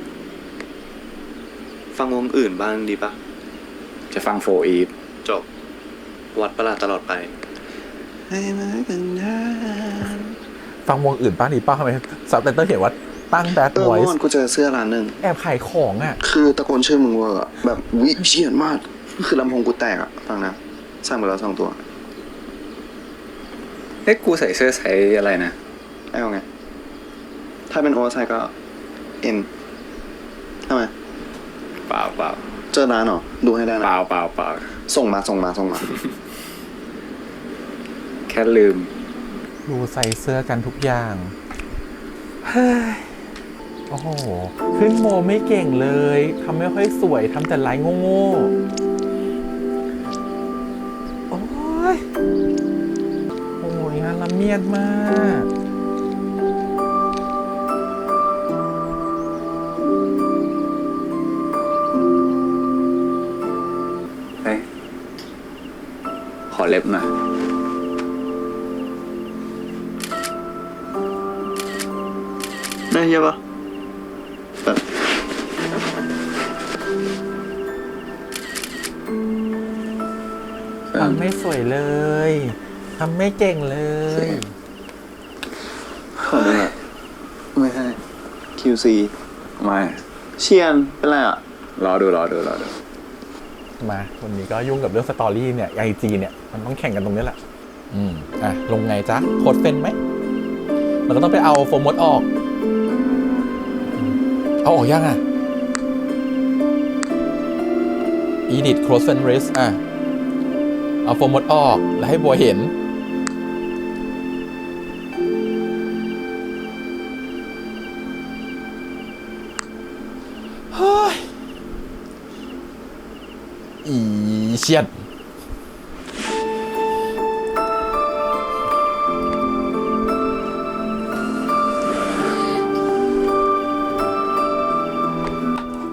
ฟังวงอื่นบ้างดีปะ จะฟังโฟอีฟ จบ วัดประหลาดตลอดไป ฟังวงอื่นป้าดีป้าทำไมซับไตเติ้ลเขียนว่าตั้ง Bad เมื่อ Voice วานกูเจอเสื้อร้านหนึ่ง แอบขายของอ่ะ คือตะโกนชื่อมึงเวอร์อะแบบวิเชียนมาก คือลำโพงกูแตกอะฟังนะสั่งไปแล้ว2 ตัว เฮ้ยกูใส่เสื้อไซส์อะไรนะ เอาไง ถ้าเป็นโอเวอร์ไซส์ก็ N ทำไม เปล่า เจอร้านเหรอ ดูให้ได้นะ เปล่า ส่งมา แค่ลืม ดูใส่เสื้อกันทุกอย่าง เฮ้ย โอ้โห ขึ้นโมไม่เก่งเลยทำไม่ค่อยสวยทำแต่ลายโง่ๆ โอ้ย โอ้ยงานละเมียดมาก ขอเล็บหน่อย ได้ใช่ปะแบบ ทำไม่สวยเลยทำไม่เก่งเลย ขอเลยไม่ใช่ QC ไม่ เชียนเป็นไรอ่ะ รอดู มาวันนี้ก็ยุ่งกับเรื่องสตอรี่เนี่ยไอจีเนี่ยมันต้องแข่งกันตรงนี้แหละอ่ะลงไงจ๊ะโค้ดเฟนไหมมันก็ต้องไปเอาโฟมดออกเอาออกยังอ่ะ edit close friend list อ่ะเอาโฟมดออกแล้วให้บัวเห็นเฮ้ยอีเชียด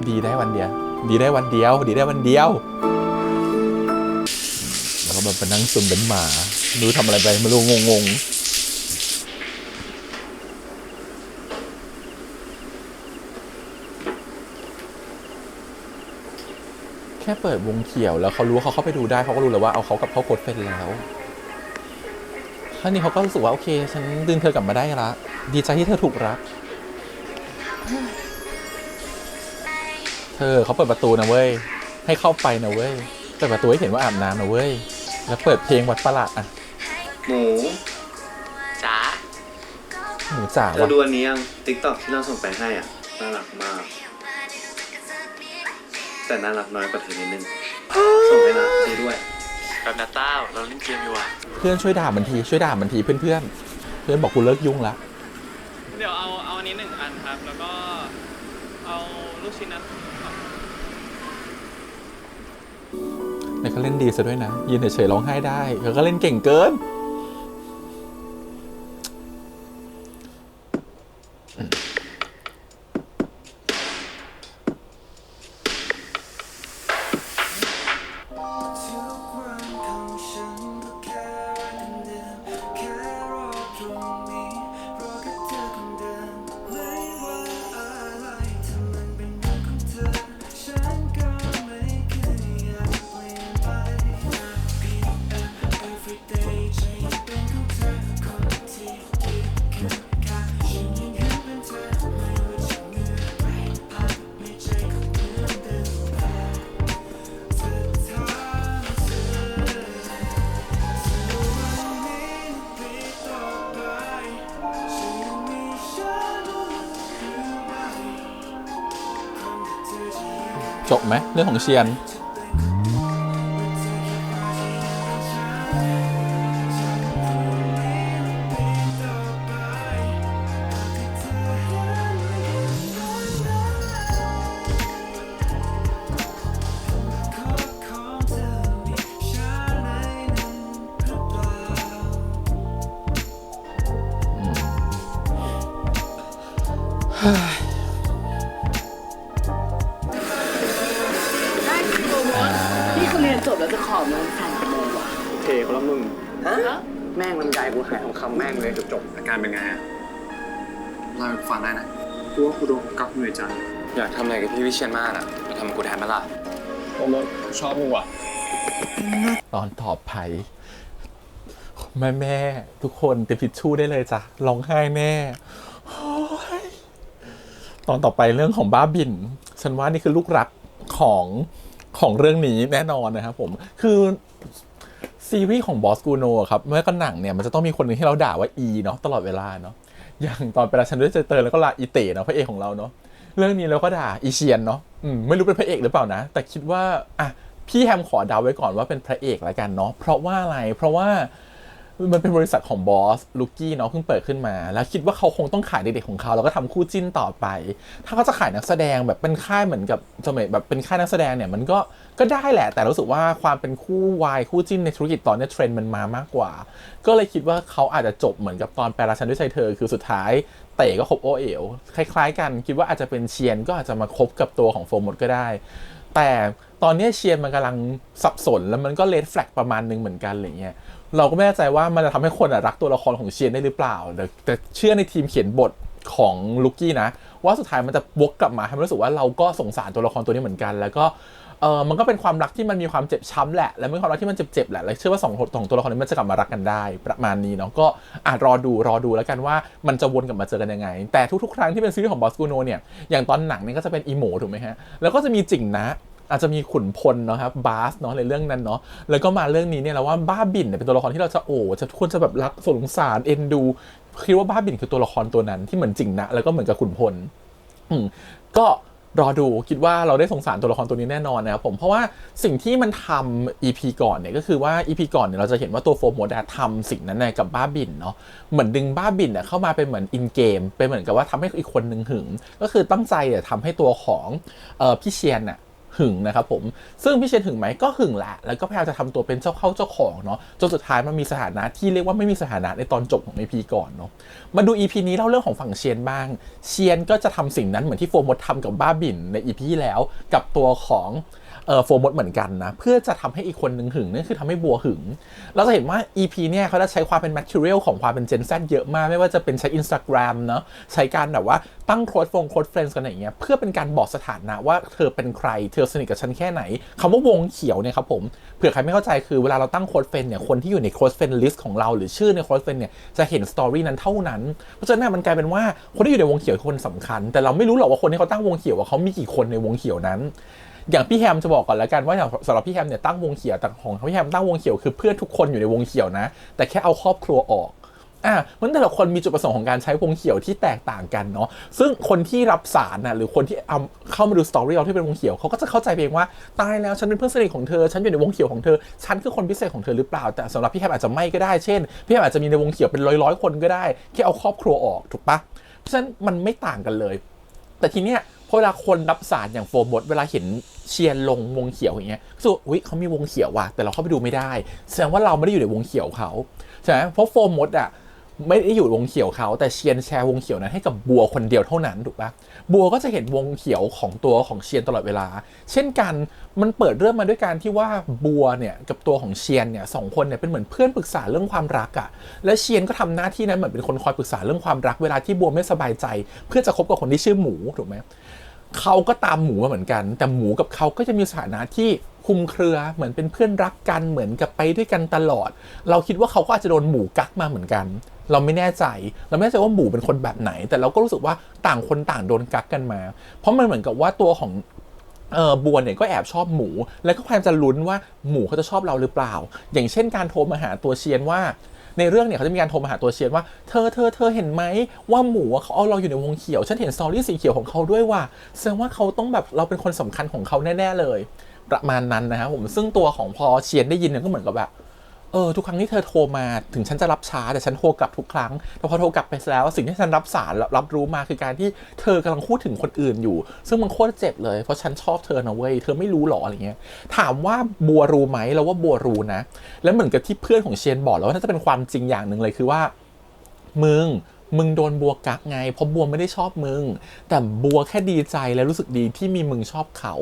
ดีได้วันเดียวแล้วก็แบบไปนั่งซึมเป็นหมาไม่รู้ทำอะไรไปไม่รู้งงแค่เปิดวงเขียวแล้วเขารู้ว่าเขาเข้าไปดูได้เขาก็รู้เลยว่าเอาเขากับเขาโคตรเป็นแล้วท่านี้เขาก็รู้สึกว่าโอเคฉันดึงเธอกลับมาได้ละดีใจที่เธอถูกรักเขาเปิดประตูนะเว้ยให้เข้าไปนะเว้ยเปิดประตูให้เห็นว่าอาบน้ำนะเว้ยแล้วเปิดเพลงวัดประหลาดอ่ะ หมูจ๋า หมูจ๋า เธอ วะ ดูอันนี้ยัง TikTok ที่เราส่งไปให้อ่ะ น่ารักมาก แต่น่ารักน้อยกว่าเธอนิดนึง ส่งให้นะดีด้วย แบบนาต้าเราเล่นเกมอยู่อ่ะ เพื่อนช่วยด่ามันทีเพื่อนบอกกูเลิกยุ่งละ เดี๋ยวเอาอันนี้1 อันครับ แล้วก็เอาลูกชิ้นนั้น เนี่ยเขาเล่นดีซะด้วยนะยืนเฉยๆร้องไห้ได้เขาก็เล่นเก่งเกินจบไหมเรื่องของเชียนนี่คือเรียนจบแล้วจะขอเงินแฟนกี่โมงวะ เทเขาแล้วมึง แม่งลำใจกูหายทองคำแม่งเลยจบอาการเป็นไงอ่ะเล่าให้กูฟังได้นะกูว่ากูโดนกักเหนื่อยจังอยากทำอะไรกับพี่วิเชียนมากอ่ะมาทำกับกูแทนไหมล่ะผมชอบมึงว่ะตอนต่อไปแม่ทุกคนเตรียมทิชชู่ได้เลยจ้ะร้องไห้แน่ตอนต่อไปเรื่องของบ้าบินฉันว่านี่คือลูกรักของเรื่องนี้แน่นอนนะครับผมคือซีรีส์ของบอสกูโนครับเมื่อก็หนังเนี่ยมันจะต้องมีคนหนึ่งที่เราด่าว่าอีเนาะตลอดเวลาเนาะอย่างตอนไปราชันด้วยเตอร์แล้วก็ลาอีเต๋เนาะพระเอกของเราเนาะเรื่องนี้เราก็ด่าอีเชียนเนาะไม่รู้เป็นพระเอกหรือเปล่านะแต่คิดว่าอ่ะพี่แฮมขอเดาไว้ก่อนว่าเป็นพระเอกละกันเนาะเพราะว่าอะไรเพราะว่ามันเป็นบริษัทของบอสลูกี้เนาะเพิ่งเปิดขึ้นมาแล้วคิดว่าเขาคงต้องขายเด็กๆของเขาแล้วก็ทำคู่จิ้นต่อไปถ้าเขาจะขายนักแสดงแบบเป็นค่ายเหมือนกับสมัยแบบเป็นค่ายนักแสดงเนี่ยมันก็ได้แหละแต่รู้สึกว่าความเป็นคู่วายคู่จิ้นในธุรกิจตอนนี้เทรนด์มันมามากกว่าก็เลยคิดว่าเขาอาจจะจบเหมือนกับตอนแปลราชันด้วยใจเธอคือสุดท้ายเต๋ก็คบโอเอ๋วคล้ายๆกันคิดว่าอาจจะเป็นเชียนก็อาจจะมาคบกับตัวของโฟมดก็ได้ แต่ตอนนี้เชียนมันกำลังสับสนแล้วมันก็เลดแฟลกประมาณนึงเหมือนกันอะไรเงี้ยเราก็ไม่แน่ใจว่ามันจะทำให้คนรักตัวละครของเชียนได้หรือเปล่าแต่เชื่อในทีมเขียนบทของลูกี้นะว่าสุดท้ายมันจะวกกลับมาให้มันรู้สึกว่าเราก็สงสารตัวละครตัวนี้เหมือนกันแล้วก็มันก็เป็นความรักที่มันมีความเจ็บช้ำแหละและเป็นความรักที่มันเจ็บๆแหละและเชื่อว่าสองตัวละครนี้มันจะกลับมารักกันได้ประมาณนี้เนาะก็รอดูแล้วกันว่ามันจะวนกลับมาเจอกันยังไงแต่ทุกๆครั้งที่เป็นซีรีส์ของบอสกูโนเนี่ยอย่างตอนหนังเนี่ยก็จะเป็นอีโมถูกไหมฮะแล้วก็จะมีจิ่งนะอาจจะมีขุนพลเนาะครับบาสเนาะในเรื่องนั้นเนาะแล้วก็มาเรื่องนี้เนี่ยเราว่าบ้าบิ่นเนี่ยเป็นตัวละครที่เราจะควรจะแบบรักสงสารเอ็นดูคิดว่าบ้าบิ่นคือตัวละครตัวนั้นที่เหมือนจิ่งนะแล้วก็เหมือนกับขุนพลก็รอดูคิดว่าเราได้สงสารตัวละครตัวนี้แน่นอนนะครับผมเพราะว่าสิ่งที่มันทำ EP ก่อนเนี่ยก็คือว่า EP ก่อนเนี่ยเราจะเห็นว่าตัวโฟร์โมดทำสิ่งนั้นกับบ้าบิ่นเนาะเหมือนดึงบ้าบิ่นเข้ามาเป็นเหมือนอินเกมเป็นเหมือนกับว่าทำให้อีกคนนึงหึงก็คือตั้งใจทำให้ตัวของพี่เชียนหึงนะครับผมซึ่งพี่เชนหึงไหมก็หึงแหละแล้วก็พยายามจะทำตัวเป็นเจ้าของเนาะจนสุดท้ายมันมีสถานะที่เรียกว่าไม่มีสถานะในตอนจบของ EP ก่อนเนาะมาดู EP นี้เล่าเรื่องของฝั่งเชียนบ้างเชียนก็จะทำสิ่งนั้นเหมือนที่โฟร์มดทำกับบ้าบิ่นใน EP ที่แล้วกับตัวของโฟร์มดเหมือนกันนะเพื่อจะทำให้อีกคนนึงหึงนั่นคือทำให้บัวหึงเราจะเห็นว่า EP เนี่ยเขาจะใช้ความเป็น material ของความเป็น Gen Z เยอะมากไม่ว่าจะเป็นใช้ Instagram เนาะใช้การแบบว่าตั้งโค้ดเฟรนด์กันอย่างเงี้ยเพื่อเป็นการบอกสถานะว่าเธอเป็นใครเธอสนิทกับฉันแค่ไหนคำว่าวงเขียวเนี่ยครับผมเผื่อใครไม่เข้าใจคือเวลาเราตั้งโค้ดเฟรนด์เนี่ยคนที่อยู่ในโค้ดเฟรนด์ลิสต์ของเราหรือชื่อในโค้ดเฟรนด์เนี่ยจะเห็นสตอรี่นั้นเท่านั้นเพราะฉะนั้นมันกลายเป็นว่าคนที่อยู่ในวงเขียวคือคนสำคัญแต่เราไม่รู้หรอกว่าคนที่เขาตั้งวงเขียวว่าเขามีกี่คนในวงเขียวนั้นอย่างพี่แฮมจะบอกก่อนแล้วกันว่าสำหรับพี่แฮมเนี่ยตั้งวงเขียวแต่ของพี่แฮมตั้งวงเขียวคือเพื่อนทุกคนอยู่ในวงเขียวนะแต่แค่เอาครอบครัวออกเพราะแต่ละคนมีจุดประสงค์ของการใช้วงเขียวที่แตกต่างกันเนาะซึ่งคนที่รับสารหรือคนที่เข้ามาดูสตอรี่เราที่เป็นวงเขียวเขาก็จะเข้าใจเองว่าตายแล้วฉันเป็นเพื่อนสนิทของเธอฉันอยู่ในวงเขียวของเธอฉันคือคนพิเศษของเธอหรือเปล่าแต่สำหรับพี่แฮมอาจจะไม่ก็ได้เช่นพี่แฮมอาจจะมีในวงเขียวเป็นร้อยคนก็ได้แค่เอาครอบครัวออกถูกปะเพราะฉะนั้นมันไม่ต่างกันเลยแต่ทีเนี้ยพอเวลาคนรับสารอย่างโฟร์มดเวลาเห็นเชียนลงวงเขียวอย่างเงี้ยรู้สึกอุ๊ยเขามีวงเขียวว่ะแต่เราเข้าไปดูไม่ได้แสดงว่าเราไม่ได้อยู่ในวงเขียวเขาใช่ไหมเพราะโฟร์มดไม่ได้อยู่วงเขียวเขาแต่เชียนแชร์วงเขียวนั้นให้กับบัวคนเดียวเท่านั้นถูกปะบัวก็จะเห็นวงเขียวของตัวของเชียนตลอดเวลาเช่นกันมันเปิดเรื่องมาด้วยการที่ว่าบัวเนี่ยกับตัวของเชียนเนี่ย2คนเนี่ยเป็นเหมือนเพื่อนปรึกษาเรื่องความรักและเชียนก็ทำหน้าที่นั้นเหมือนเป็นคนคอยปรึกษาเรื่องความรักเวลาที่บัวไม่สบายใจเพื่อจะคบกับคนที่ชื่อหมูถูกไหมเขาก็ตามหมูมาเหมือนกันแต่หมูกับเขาก็จะมีสถานะที่คุมเครือเหมือนเป็นเพื่อนรักกันเหมือนกับไปด้วยกันตลอดเราคิดว่าเขาก็อาจจะโดนหมูกักมาเหมือนกันเราไม่แน่ใจว่าหมูเป็นคนแบบไหนแต่เราก็รู้สึกว่าต่างคนต่างโดนกักกันมาเพราะมันเหมือนกับว่าตัวของบัวเนี่ยก็แอบชอบหมูแล้วก็พยายามจะลุ้นว่าหมูเขาจะชอบเราหรือเปล่าอย่างเช่นการโทรมาหาตัวเชียนว่าในเรื่องเนี่ยเขาจะมีการโทรมาหาตัวเชียนว่าเธอเห็นไหมว่าหมูเขาเอาเราอยู่ในวงเขียวฉันเห็นสตอรี่สีเขียวของเขาด้วยว่าแสดงว่าเขาต้องแบบเราเป็นคนสำคัญของเขาแน่ๆเลยประมาณนั้นนะครับผมซึ่งตัวของพอเชียนได้ยินเนี่ยก็เหมือนกับแบบทุกครั้งที่เธอโทรมาถึงฉันจะรับช้าแต่ฉันโทรกลับทุกครั้งแต่พอโทรกลับไปแล้วสิ่งที่ฉันรับรู้มาคือการที่เธอกำลังพูดถึงคนอื่นอยู่ซึ่งมันโคตรเจ็บเลยเพราะฉันชอบเธอนะเว้ยเธอไม่รู้หรออะไรเงี้ยถามว่าบัวรู้ไหมเราว่าบัวรู้นะแล้วเหมือนกับที่เพื่อนของเชียนบอกแล้วว่าน่าจะเป็นความจริงอย่างหนึ่งเลยคือว่ามึงโดนบัวกักไงเพราะบัวไม่ได้ชอบมึงแต่บัวแค่ดีใจและรู้สึกดีที่มีมึงชอบเขา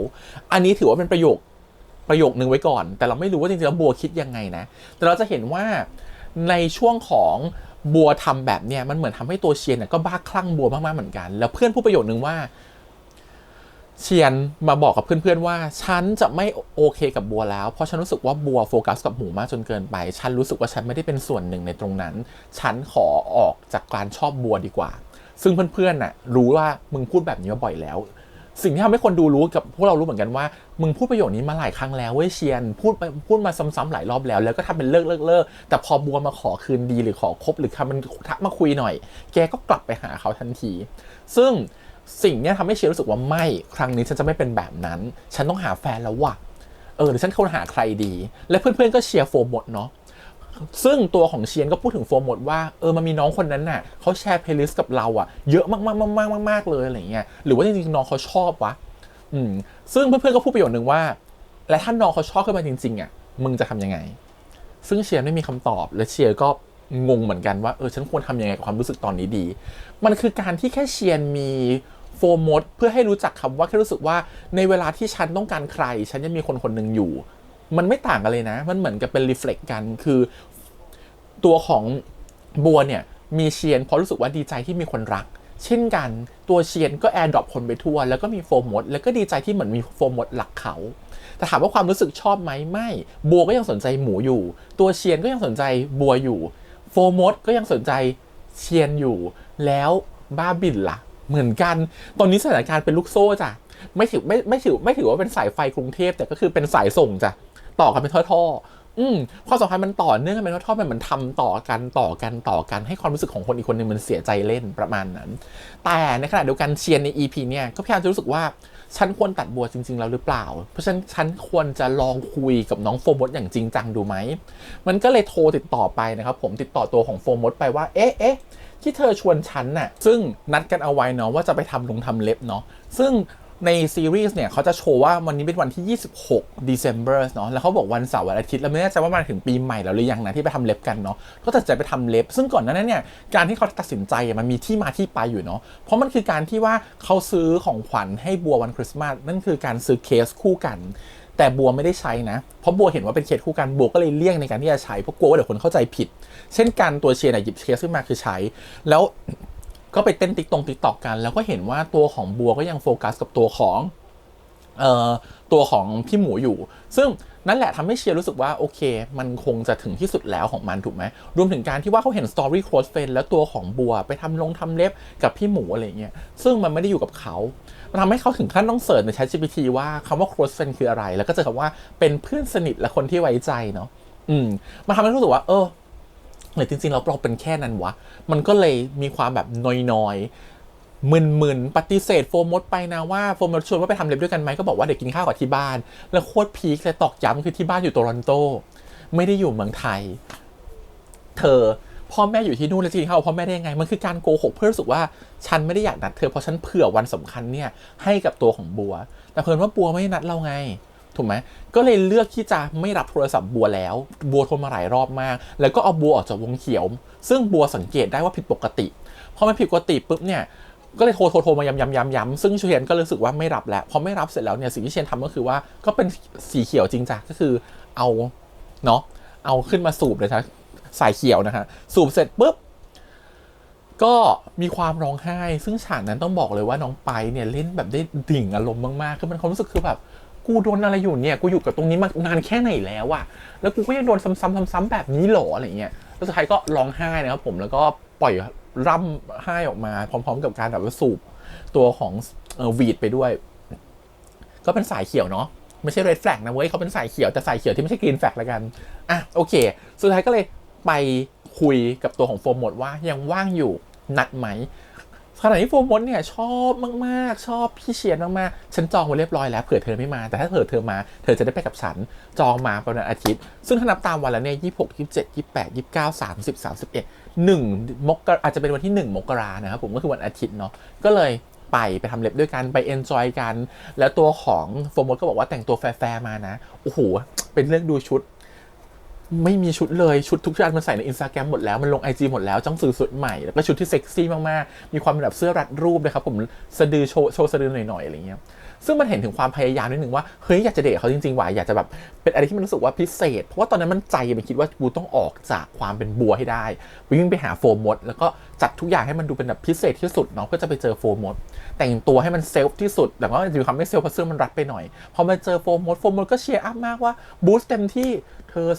อันนี้ถือว่าเป็นประโยคนึงไว้ก่อนแต่เราไม่รู้ว่าจริงๆแล้วบัวคิดยังไงนะแต่เราจะเห็นว่าในช่วงของบัวทำแบบเนี้ยมันเหมือนทำให้ตัวเชียนก็บ้าคลั่งบัวมากๆเหมือนกันแล้วเพื่อนพูดประโยคนึงว่าเชียนมาบอกกับเพื่อนๆว่าฉันจะไม่โอเคกับบัวแล้วเพราะฉันรู้สึกว่าบัวโฟกัสกับหมูมากจนเกินไปฉันรู้สึกว่าฉันไม่ได้เป็นส่วนหนึ่งในตรงนั้นฉันขอออกจากการชอบบัวดีกว่าซึ่งเพื่อนๆรู้ว่ามึงพูดแบบนี้มาบ่อยแล้วสิ่งที่ทำให้คนดูรู้กับพวกเรารู้เหมือนกันว่ามึงพูดประโยคนี้มาหลายครั้งแล้วเว้ยเชียนพูดมาซ้ำๆหลายรอบแล้วก็ทำเป็นเลิกแต่พอบัวมาขอคืนดีหรือขอคบหรือมันทักมาคุยหน่อยแกก็กลับไปหาเขาทันทีซึ่งสิ่งนี้ทำให้เชียนรู้สึกว่าไม่ครั้งนี้ฉันจะไม่เป็นแบบนั้นฉันต้องหาแฟนแล้วว่ะหรือฉันควรหาใครดีและเพื่อนๆก็เชียร์โฟร์หมดเนาะซึ่งตัวของเชียนก็พูดถึงโฟร์หมดว่ามันมีน้องคนนั้นน่ะเขาแชร์เพลย์ลิสต์กับเราเยอะมากๆเลยอะไรเงี้ยหรือว่าจริงๆน้องเขาชอบวะซึ่งเพื่อนๆก็พูดประโยชน์หนึ่งว่าและถ้าน้องเขาชอบขึ้นมาจริงๆมึงจะทำยังไงซึ่งเชียร์ไม่มีคำตอบและเชียร์ก็งงเหมือนกันว่าฉันควรทำยังไงกับความรู้สึกตอนนี้ดีมันคือการที่แค่เชียร์มี โฟมดเพื่อให้รู้จักคำว่าแค่รู้สึกว่าในเวลาที่ฉันต้องการใครฉันยังมีคนคนหนึ่งอยู่มันไม่ต่างกันเลยนะมันเหมือนกับเป็นรีเฟล็กกันคือตัวของบัวเนี่ยมีเชียนเพราะรู้สึกว่าดีใจที่มีคนรักเช่นกันตัวเชียนก็แอร์ดรอปคนไปทั่วแล้วก็มีโฟมดแล้วก็ดีใจที่เหมือนมีโฟมดหลักเขาแต่ถามว่าความรู้สึกชอบไหมไม่บัวก็ยังสนใจหมูอยู่ตัวเชียนก็ยังสนใจบัวอยู่โฟมดก็ยังสนใจเชียนอยู่แล้วบ้าบินล่ะเหมือนกันตอนนี้สถานการณ์เป็นลูกโซ่จ้ะไม่ถือว่าเป็นสายไฟกรุงเทพแต่ก็คือเป็นสายส่งจ้ะต่อกันเป็นท่อความสัมพันธ์มันต่อเนื่องกันเป็นท่อๆมันเหมือนทำต่อกันให้ความรู้สึกของคนอีกคนนึงมันเสียใจเล่นประมาณนั้นแต่ในขณะเดียวกันเชียนใน EP เนี่ยก็พยายามจะรู้สึกว่าฉันควรตัดบัวจริงๆแล้วหรือเปล่าเพราะฉะนั้นฉันควรจะลองคุยกับน้องโฟมดอย่างจริงจังดูไหมมันก็เลยโทรติดต่อไปนะครับผมติดต่อตัวของโฟมดไปว่าเอ๊ะที่เธอชวนฉันน่ะซึ่งนัดกันเอาไว้เนาะว่าจะไปทำเล็บเนาะซึ่งในซีรีส์เนี่ยเขาจะโชว์ว่าวันนี้เป็นวันที่26 December เนาะแล้วเขาบอกวันเสาร์วันอาทิตย์แล้วไม่แน่ใจว่ามาถึงปีใหม่แล้วหรือยังนะที่ไปทำเล็บกันเนาะก็ตัดใจไปทำเล็บซึ่งก่อนหน้านั้นเนี่ยการที่เขาตัดสินใจมันมีที่มาที่ไปอยู่เนาะเพราะมันคือการที่ว่าเขาซื้อของขวัญให้บัววันคริสต์มาสนั่นคือการซื้อเคสคู่กันแต่บัวไม่ได้ใช้นะเพราะบัวเห็นว่าเป็นเคสคู่กันบัวก็เลยเลี่ยงในการที่จะใช้เพราะกลัวว่าเดี๋ยวคนเข้าใจผิดเช่นกันตัวเชียร์หยิบเคสขึ้นมาคือใช้แล้วก็ไปเต้นติ๊กตอกกันแล้วก็เห็นว่าตัวของบัวก็ยังโฟกัสกับตัวของพี่หมูอยู่ซึ่งนั่นแหละทำให้เชียร์รู้สึกว่าโอเคมันคงจะถึงที่สุดแล้วของมันถูกไหมรวมถึงการที่ว่าเขาเห็นสตอรี่โคลสเฟนแล้วตัวของบัวไปทำเล็บกับพี่หมูอะไรเงี้ยซึ่งมันไม่ได้อยู่กับเขามันทำให้เขาถึงขั้นต้องเสิร์ชใน ChatGPT ว่าคำว่า close friend คืออะไรแล้วก็เจอคำว่าเป็นเพื่อนสนิทและคนที่ไว้ใจเนาะมันทำให้รู้สึกว่าหรือจริงๆเราเป็นแค่นั้นวะมันก็เลยมีความแบบน้อยมึนปฏิเสธโฟมดไปนะว่าโฟมดชวนว่าไปทำเล็บด้วยกันไหมก็บอกว่าเดี๋ยวกินข้าวกับที่บ้านแล้วโคตรพีคเลยตอกย้ำคือที่บ้านอยู่โตรอนโตไม่ได้อยู่เมืองไทยพ่อแม่อยู่ที่นู่นแล้วจะกินข้าวกับพ่อแม่ได้ยังไงมันคือการโกหกเพื่อรู้สึกว่าฉันไม่ได้อยากนัดเธอเพราะฉันเผื่อวันสำคัญเนี่ยให้กับตัวของบัวแต่เพิ่นว่าบัวไม่นัดเราไงถูกไหมก็เลยเลือกที่จะไม่รับโทรศัพท์บัวแล้วบัวโทรมาหลายรอบมากแล้วก็เอาบัวออกจากวงเขียวซึ่งบัวสังเกตได้ว่าผิดปกติพอมันผิดปกติปุ๊บเนี่ยก็เลยโทรมาย้ำซึ่งเชียนก็รู้สึกว่าไม่รับแล้วพอไม่รับเสร็จแล้วเนี่ยสิ่งที่เชียนทำก็คือว่าก็เป็นสีเขียวจริงจ้ะก็คือเอาขึ้นมาสูบเลยนะสายเขียวนะคะสูบเสร็จปุ๊บก็มีความร้องไห้ซึ่งฉากนั้นต้องบอกเลยว่าน้องไปเนี่ยเล่นแบบได้ดิ่งอารมณ์มากๆคือมันความรู้สึกคือแบบกูโดนอะไรอยู่เนี่ยกูอยู่กับตรงนี้มานานแค่ไหนแล้วอะแล้วกูก็ยังโดนซ้ำๆแบบนี้หรออะไรเงี้ยแล้วสุดท้ายก็ร้องไห้นะครับผมแล้วก็ปล่อยร่ำไห้ออกมาพร้อมๆกับการแบบว่าสูบตัวของวีดไปด้วยก็เป็นสายเขียวเนาะไม่ใช่ red flag นะเว้ยเขาเป็นสายเขียวแต่สายเขียวที่ไม่ใช่ green flag ละกันโอเคสุดท้ายก็เลยไปคุยกับตัวของโฟมดว่ายังว่างอยู่นัดไหมขณะที่โฟมดเนี่ยชอบมากๆชอบพี่เชียนมากๆฉันจองไว้เรียบร้อยแล้วเผื่อเธอไม่มาแต่ถ้าเธอมาเธอจะได้ไปกับฉันจองมาประมาณอาทิตย์ซึ่งถ้านับตามวันแล้วเนี่ย26 27 28 29 30 31 1มกราอาจจะเป็นวันที่1มกรานะครับผมก็คือวันอาทิตย์เนาะก็เลยไปทำเล็บด้วยกันไปเอนจอยกันแล้วตัวของโฟมดก็บอกว่าแต่งตัวแฟร์มานะโอ้โหเป็นเรื่องดูชุดไม่มีชุดเลยชุดทุกชุดมันใส่ใน Instagram หมดแล้วมันลง IG หมดแล้วต้องซื้อชุดใหม่แล้วก็ชุดที่เซ็กซี่มากๆมีความแบบเสื้อรัดรูปเลยครับผมสะดือโชว์สะดือหน่อยๆอะไรเงี้ยซึ่งมันเห็นถึงความพยายามนิดนึงว่าเฮ้ยอยากจะเดทเขาจริงๆว่ะอยากจะแบบเป็นอะไรที่มันรู้สึกว่าพิเศษเพราะว่าตอนนั้นมันใจมันคิดว่ากูต้องออกจากความเป็นบัวให้ได้วิ่งไปหาโฟมดแล้วก็จัดทุกอย่างให้มันดูเป็นแบบพิเศษที่สุดเนาะเพื่อจะไปเจอโฟมดแต่งตัวให้มันเซลฟ์ที่สุดแต่ว่าจะมีความไม่เซลฟ์เพราะเสื้อมันรัดไปหน่อยพอมาเจอโฟมดก็เชียร์อัพมากว่าบูสต์เต็มที่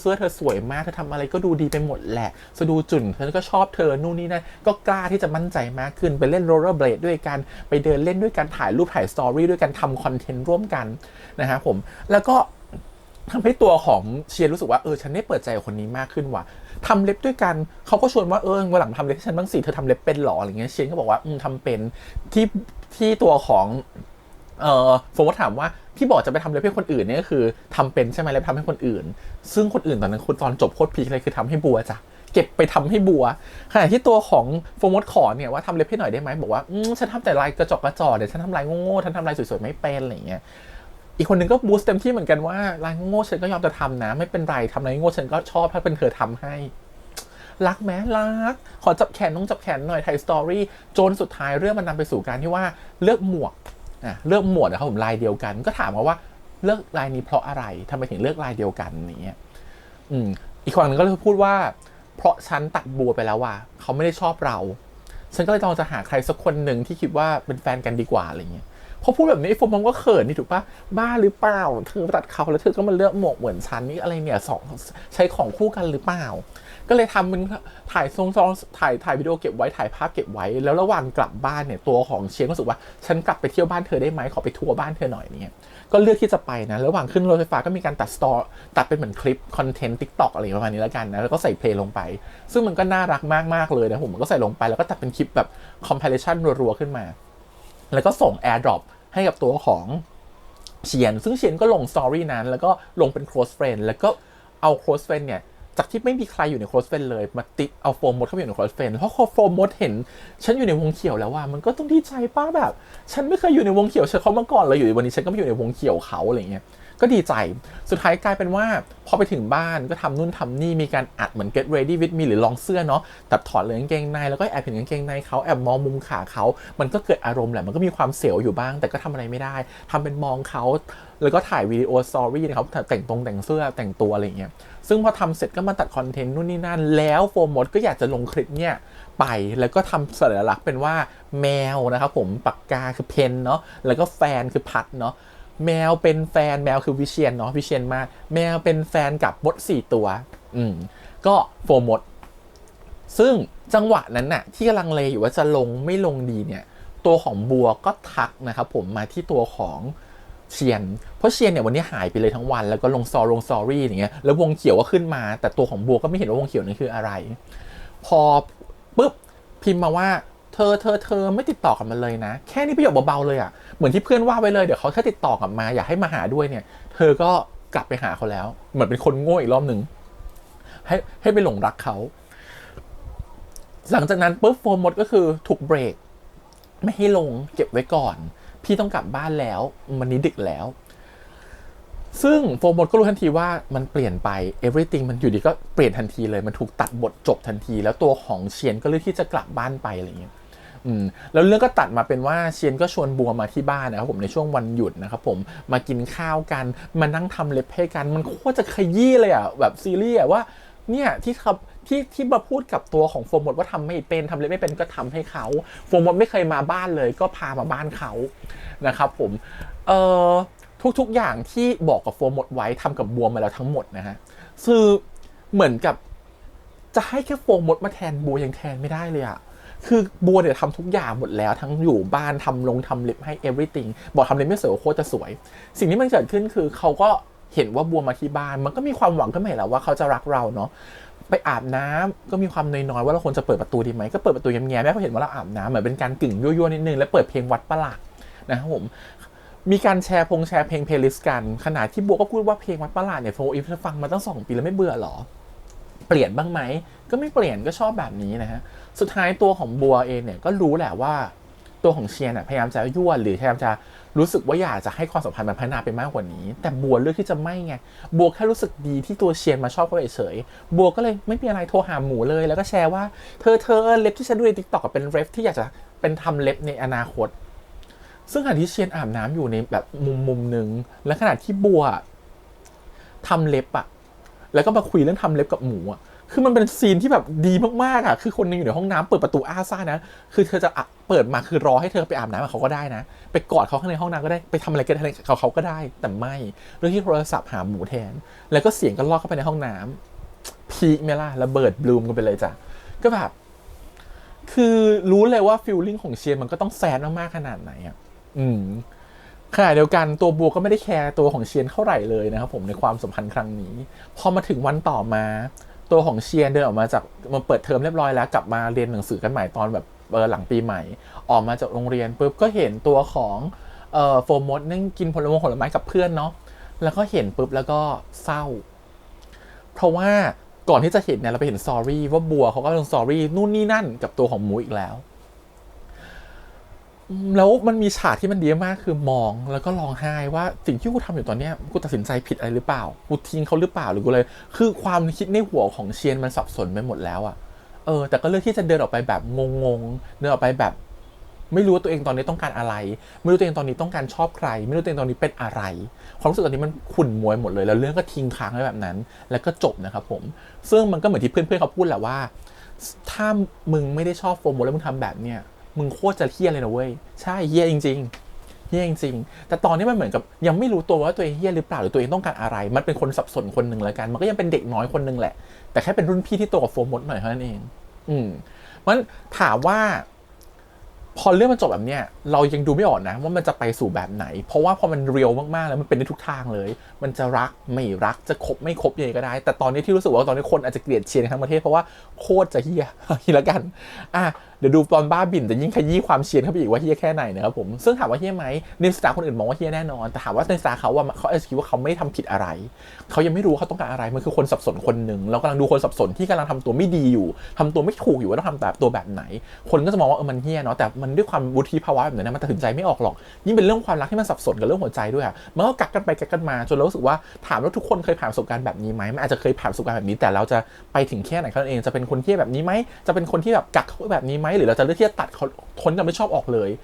เสื้อเธอสวยมากเธอทำอะไรก็ดูดีไปหมดแหละจะดูจุ่นเธอก็ชอบเธอนู่นนี่นั่นก็กล้าที่จะมั่นใจมากขึ้นไปเล่นโรลเลอร์เบลดด้วยกันไปเดินเล่นด้วยกันถ่ายรูปถ่ายสตอรี่ด้วยกันทำคอนเทนต์ร่วมกันนะครับผมแล้วก็ทำให้ตัวของเชียร์รู้สึกว่าฉันได้เปิดใจกับคนนี้มากขึ้นว่ะทำเล็บด้วยกันเขาก็ชวนว่าวันหลังทำเล็บให้ฉันบ้างสิเธอทำเล็บเป็นหรออะไรเงี้ยเชียร์ก็บอกว่าทำเป็นที่ตัวของโฟมถามว่าที่บอกจะไปทำเล็บให้คนอื่นเนี่ยก็คือทำเป็นใช่ไหมแล้วทำให้คนอื่นซึ่งคนอื่นตอนนั้นตอนจบโคตรพีคเลยคือทำให้บัวจ้ะเก็บไปทำให้บัวขณะที่ตัวของโฟมขอเนี่ยว่าทำเล็บให้หน่อยได้ไหมบอกว่าฉันทำแต่ลายกระจอกเดี๋ยวฉันทำลายโง่ๆฉันทำลายสวยๆไม่เป็นอะไรเงี้ยอีกคนนึงก็บูสต์เต็มที่เหมือนกันว่าลายโง่ฉันก็ยอมจะทำนะไม่เป็นไรทำลายโง่ฉันก็ชอบถ้าเป็นเธอทำให้ รักแม้รักขอจับแขนจับแขนหน่อยไทยสตอรี่จนสุดท้ายเรื่องมันนำไปสู่การที่ว่าเลือกหมวกเลือกหมวดนะครับผมลายเดียวกันก็ถามเขาว่าเลือกลายนี้เพราะอะไรทำไมถึงเลือกลายเดียวกันนี้อีกคนนึงก็เลยพูดว่าเพราะฉันตัดบัวไปแล้วว่าเขาไม่ได้ชอบเราฉันก็เลยต้องจะหาใครสักคนหนึ่งที่คิดว่าเป็นแฟนกันดีกว่าอะไรเงี้ยพอพูดแบบนี้ไอ้โฟมก็เขินนี่ถูกปะบ้าหรือเปล่าเธอตัดเขาแล้วเธอก็มาเลือกหมวกเหมือนฉันนี่อะไรเนี่ยใช้ของคู่กันหรือเปล่าก็เลยทำเป็นถ่ายถ่ายวิดีโอเก็บไว้ถ่ายภาพเก็บไว้แล้วระหว่างกลับบ้านเนี่ยตัวของเชียนก็รู้สึกว่าฉันกลับไปเที่ยวบ้านเธอได้ไหมขอไปทัวร์บ้านเธอหน่อยเนี่ยก็เลือกที่จะไปนะระหว่างขึ้นรถไฟฟ้าก็มีการตัดเป็นเหมือนคลิปคอนเทนต์ TikTok อะไรประมาณนี้แล้วกันนะแล้วก็ใส่เพลงลงไปซึ่งมันก็น่ารักมากๆเลยนะผมก็ใส่ลงไปแล้วก็ตัดเป็นคลิปแบบ compilation รัวๆขึ้นมาแล้วก็ส่ง AirDrop ให้กับตัวของเชียนซึ่งเชียนก็ลงสตอรี่นั้นแล้วก็ลงเป็น close friend แล้วก็เอา close friend เนี่ยจากที่ไม่มีใครอยู่ใน close friend เลยมาติ๊กเอาโฟมมดเข้าไปอยู่ใน close friend เพราะโฟมมดเห็นฉันอยู่ในวงเขียวแล้วว่ามันก็ต้องดีใจป้าแบบฉันไม่เคยอยู่ในวงเขียวฉันเขามาก่อนเลยอยู่วันนี้ฉันก็มาอยู่ในวงเขียวเขาอะไรเงี้ยก็ดีใจสุดท้ายกลายเป็นว่าพอไปถึงบ้านก็ทำนู่นทำนี่มีการอัดเหมือน get ready with me หรือลองเสื้อเนาะตัดถอดเลยกางเกงในแล้วก็แอบเห็นกางเกงในเขาแอบมองมุมขาเขามันก็เกิดอารมณ์แหละมันก็มีความเสียวอยู่บ้างแต่ก็ทำอะไรไม่ได้ทำเป็นมองเขาแล้วก็ถ่ายวิดีโอสตอรี่นะครับแต่งเสื้อแต่งตัวอะไรเงี้ยซึ่งพอทำเสร็จก็มาตัดคอนเทนต์นู่นนี่นั่นแล้วโฟมดก็อยากจะลงคลิปเนี่ยไปแล้วก็ทำสัญลักษณ์เป็นว่าแมวนะครับผมปากกาคือเพนเนาะแล้วก็แฟนคือพัดเนาะแมวเป็นแฟนแมวคือวิเชียนเนาะวิเชียนมากแมวเป็นแฟนกับมด4ตัวก็โฟมดซึ่งจังหวะนั้นน่ะที่กำลังเลอยู่ว่าจะลงไม่ลงดีเนี่ยตัวของบัวก็ทักนะครับผมมาที่ตัวของเชียนเพราะเชียนเนี่ยวันนี้หายไปเลยทั้งวันแล้วก็ลงสตอรี่อย่างเงี้ยแล้ววงเขียวก็ขึ้นมาแต่ตัวของบัวก็ไม่เห็นว่าวงเขียวนั้นคืออะไรพอปุ๊บพิมพ์มาว่าเธอไม่ติดต่อกับมันเลยนะแค่นี้ประโยคเบาๆเลยอ่ะเหมือนที่เพื่อนว่าไว้เลยเดี๋ยวเขาแค่ติดต่อกลับมาอยากให้มาหาด้วยเนี่ยเธอก็กลับไปหาเขาแล้วเหมือนเป็นคนโง่อีกรอบนึงให้ไปหลงรักเขาหลังจากนั้นปุ๊บโฟมมดก็คือถูกเบรกไม่ให้ลงเก็บไว้ก่อนพี่ต้องกลับบ้านแล้ววันนี้ดึกแล้วซึ่งโฟมมดก็รู้ทันทีว่ามันเปลี่ยนไป everything มันอยู่ดีก็เปลี่ยนทันทีเลยมันถูกตัดบทจบทันทีแล้วตัวของเชียนก็เลือกที่จะกลับบ้านไปอะไรอย่างเงี้ยแล้วเรื่องก็ตัดมาเป็นว่าเชียนก็ชวนบัวมาที่บ้านนะครับผมในช่วงวันหยุดนะครับผมมากินข้าวกันมานั่งทำเล็บให้กันมันโคตรจะขยี้เลยอ่ะแบบซีรีส์อ่ะว่าเนี่ยที่มาพูดกับตัวของโฟมมดว่าทำไม่เป็นทำเล็บไม่เป็นก็ทำให้เขาโฟมมดไม่เคยมาบ้านเลยก็พามาบ้านเขานะครับผมทุกอย่างที่บอกกับโฟมมดไว้ทำกับบัวมาแล้วทั้งหมดนะฮะคือเหมือนกับจะให้แค่โฟมมดมาแทนบัวยังแทนไม่ได้เลยอะคือบัวเนี่ยทำทุกอย่างหมดแล้วทั้งอยู่บ้านทำเล็บให้ everything บอกทำเล็บไม่สวยโคตรจะสวยสิ่งที่มันเกิดขึ้นคือเขาก็เห็นว่าบัวมาที่บ้านมันก็มีความหวังขึ้นมาแล้วว่าเขาจะรักเราเนาะไปอาบน้ำก็มีความน้อยๆว่าเราควรจะเปิดประตูดีไหมก็เปิดประตูแง้มๆแม่เขาเห็นว่าเราอาบน้ำเหมือนเป็นการกึ่งยั่วๆนิดนึงแล้วเปิดเพลงวัดประหลาดนะครับผมมีการแชร์เพลงเพลย์ลิสต์กันขณะที่บัวก็พูดว่าเพลงวัดประหลาดเนี่ยโฟอีฟฟังมาตั้ง2 ปีแล้วไม่เบื่อหรอเปลี่ยนบ้างไหมก็ไม่เปลี่ยนก็ชอบแบบนี้นะฮะสุดท้ายตัวของบัวเองเนี่ยก็รู้แหละว่าตัวของเชียนพยายามจะยั่วหรือพยายามจะรู้สึกว่าอยากจะให้ความสัมพันธ์มันพัฒนาไปมากกว่านี้แต่บัวเลือกที่จะไม่ไงบัวแค่รู้สึกดีที่ตัวเชียนมาชอบเขาเฉยๆบัวก็เลยไม่มีอะไรโทรหาหมูเลยแล้วก็แชร์ว่าเธอเล็บที่ฉันดูใน TikTok เป็นเล็บที่อยากจะเป็นทำเล็บในอนาคตซึ่งขณะที่เชียนอาบน้ำอยู่ในแบบมุมนึงและขณะที่บัวทำเล็บแล้วก็มาคุยเรื่องทำเล็บกับหมูคือมันเป็นซีนที่แบบดีมากๆคือคนนึงอยู่ในห้องน้ำเปิดประตูอ้าซ่านะคือเธอจะเปิดมาคือรอให้เธอไปอาบน้ำกับเขาก็ได้นะไปกอดเขาข้างในห้องน้ำก็ได้ไปทำอะไรกันเขาก็ได้แต่ไม่เรื่องที่โทรศัพท์หาหมูแทนแล้วก็เสียงก็ลอกเข้าไปในห้องน้ำพีคไหมล่ะระเบิดบลูมกันไปเลยจ้ะก็แบบคือรู้เลยว่าฟีลลิ่งของเชียนมันก็ต้องแซดมากๆขนาดไหนขณะเดียวกันตัวบัวก็ไม่ได้แคร์ตัวของเชียนเท่าไหร่เลยนะครับผมในความสัมพันธ์ครั้งนี้พอมาถึงวันต่อมาตัวของเชียนเดินออกมาจากมาเปิดเทอมเรียบร้อยแล้วกลับมาเรียนหนังสือกันใหม่ตอนแบบหลังปีใหม่ออกมาจากโรงเรียนปุ๊บก็เห็นตัวของโฟมดนั่งกินผลไม้กับเพื่อนเนาะแล้วก็เห็นปุ๊บแล้วก็เศร้าเพราะว่าก่อนที่จะเห็นเนี่ยเราไปเห็นสตอรี่ว่าบัวเขาก็ลงสตอรี่นู่นนี่นั่นกับตัวของหมูอีกแล้วมันมีฉากที่มันดีมากคือมองแล้วก็ร้องไห้ว่าสิ่งที่กูทำอยู่ตอนนี้กูตัดสินใจผิดอะไรหรือเปล่ากูทิ้งเขาหรือเปล่าหรือกูเลยคือความคิดในหัวของเชียนมันสับสนไปหมดแล้ว แต่ก็เลือกที่จะเดินออกไปแบบงงๆเดินออกไปแบบไม่รู้ว่าตัวเองตอนนี้ต้องการอะไรไม่รู้ตัวเองตอนนี้ต้องการชอบใครไม่รู้ตัวเองตอนนี้เป็นอะไรความรู้สึกตอนนี้มันขุ่นมัวหมดเลยแล้วเรื่องก็ทิ้งค้างไว้แบบนั้นแล้วก็จบนะครับผมซึ่งมันก็เหมือนที่เพื่อนๆเขาพูดแหละว่าถ้ามึงไม่ได้ชอบโฟมแล้วมึงทำแบบเนี้ยมึงโคตรจะเฮี้ยเลยนะเว้ยใช่เฮี้ยจริงๆเฮี้ยจริงๆแต่ตอนนี้มันเหมือนกับยังไม่รู้ตัวว่าตัวเองเฮี้ยหรือเปล่าหรือตัวเองต้องการอะไรมันเป็นคนสับสนคนหนึ่งแล้วกันมันก็ยังเป็นเด็กน้อยคนหนึ่งแหละแต่แค่เป็นรุ่นพี่ที่โตกว่าโฟมหน่อยเท่านั้นเองเพราะฉะนั้นถามว่าพอเรื่องมันจบแบบเนี้ยเรายังดูไม่ออกนะว่ามันจะไปสู่แบบไหนเพราะว่าพอมันเรียลมากๆแล้วมันเป็นได้ทุกทางเลยมันจะรักไม่รักจะคบไม่คบยังไงก็ได้แต่ตอนนี้ที่รู้สึกว่าตอนนี้คนอาจจะเกลียดเชียร์ทั้งประเทศเพราะว่าโคตรจะเฮี้ยแล้วกันเดี๋ยวดูตอนบ้าบิ่นแต่ยิ่งขยี้ความเชียร์เข้าไปอีกว่าเฮี้ยแค่ไหนนะครับผมซึ่งถามว่าเฮี้ยไหมในสายตาคนอื่นมองว่าเฮี้ยแน่นอนแต่ถามว่าในสายตาเขาว่าเขาอาจจะคิดว่าเขาไม่ทำผิดอะไรเขายังไม่รู้เขาต้องการอะไรมันคือคนสับสนคนหนึ่งเรากำลังดูคนสับสนที่กำลังทำตัวไม่ดีอยู่ทำตัวไม่ถูกอยู่ว่าต้องทำแบบตัวแบบไหนคนก็จะมองว่ามันเฮี้ยเนาะแต่มันด้วยความวุฒิภาวะแบบนั้นมันตัดสินใจไม่ออกหรอกยิ่งเป็นเรื่องความรักที่มันสับสนกับเรื่องหัวใจด้วยมันก็กักกันไปกักกันมาจนเรารู้สึกว่าถามว่าทุกคนเคยผ่านประสบการณ์แบบนี้ไหมมันอาจจะเคยผ่านประสบการณ์แบบนี้แต่เราจะไปถึงแค่ไหนเขาเองจะเป็นคนที่แบบนี้ไหมจะเป็นคนที่แบบกักเขาแบบนี้ไหมหรือเราจะเลือกที่จะตัดคนที่ไม่ชอบออกเลย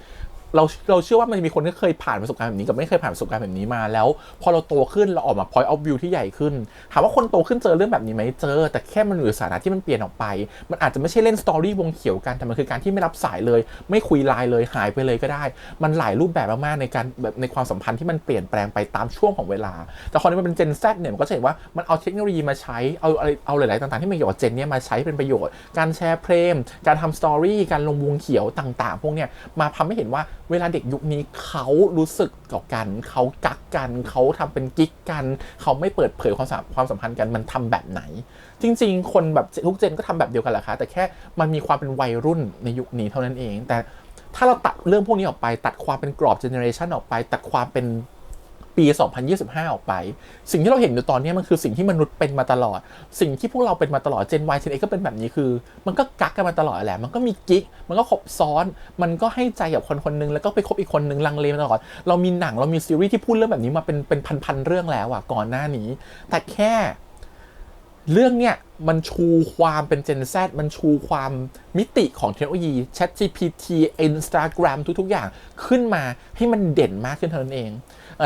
เราเชื่อว่ามันมีคนที่เคยผ่านประสบการณ์แบบนี้กับไม่เคยผ่านประสบการณ์แบบนี้มาแล้วพอเราโตขึ้นเราออกมา point of view ที่ใหญ่ขึ้นถามว่าคนโตขึ้นเจอเรื่องแบบนี้ไหมเจอแต่แค่มันอยู่ในสถานะที่มันเปลี่ยนออกไปมันอาจจะไม่ใช่เล่นสตอรี่วงเขียวกันแต่มันคือการที่ไม่รับสายเลยไม่คุยไลน์เลยหายไปเลยก็ได้มันหลายรูปแบบมากๆในการแบบในความสัมพันธ์ที่มันเปลี่ยนแปลงไปตามช่วงของเวลาแต่คนที่มันเป็น Gen Z เนี่ยมันก็จะเห็นว่ามันเอาเทคโนโลยีมาใช้เอาหลายๆต่างๆที่มันเกี่ยวกับเจนเนี่ยมาใช้เป็นประโยชน์การแชร์เพลงการทำสตอรี่การลงวงเขียวต่างๆพวกเนี้ยมาทำให้เห็นว่าเวลาเด็กยุคนี้เขารู้สึกกับกันเขากักกันเขาทำเป็นกิ๊กกันเขาไม่เปิดเผยความสัมพันธ์กันมันทำแบบไหนจริงๆคนแบบทุกเจนก็ทำแบบเดียวกันแหละคะแต่แค่มันมีความเป็นวัยรุ่นในยุคนี้เท่านั้นเองแต่ถ้าเราตัดเรื่องพวกนี้ออกไปตัดความเป็นกรอบเจเนอเรชันออกไปตัดความเป็นปี 2025 ออกไปสิ่งที่เราเห็นอยู่ตอนนี้มันคือสิ่งที่มนุษย์เป็นมาตลอดสิ่งที่พวกเราเป็นมาตลอด Gen Y Gen X ก็เป็นแบบนี้คือมันก็กักกันมาตลอดแหละมันก็มีกิ๊กมันก็คบซ้อนมันก็ให้ใจกับคนนึงแล้วก็ไปคบอีกคนนึงลังเลมาตลอดเรามีหนังเรามีซีรีส์ที่พูดเรื่องแบบนี้มาเป็นพันเรื่องแล้วอ่ะก่อนหน้านี้แต่แค่เรื่องเนี้ยมันชูความเป็น Gen Z มันชูความมิติของเทคโนโลยี ChatGPT Instagram ทุกๆอย่างขึ้นมาให้มันเด่นมากขึ้นเท่านั้นเอ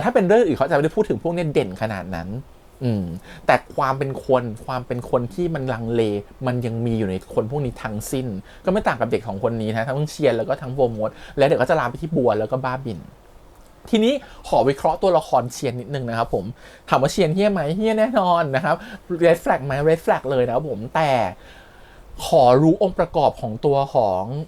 งถ้าเป็นเรื่องอื่นเขาจะไม่ได้พูดถึงพวกนี้เด่นขนาดนั้นแต่ความเป็นคนที่มันลังเลมันยังมีอยู่ในคนพวกนี้ทั้งสิ้นก็ไม่ต่างกับเด็กของคนนี้นะทั้งเชียร์แล้วก็ทั้งโวมดและเดี๋ยวก็จะลามไปที่บัวแล้วก็บ้าบินทีนี้ขอวิเคราะห์ตัวละครเชียร์นิดนึงนะครับผมถามว่าเชียร์เฮี้ยไหมเฮี้ยแน่นอนนะครับ red flag ไหม red flag เลยนะครับผมแต่ขอรู้องค์ประกอบของตัวของ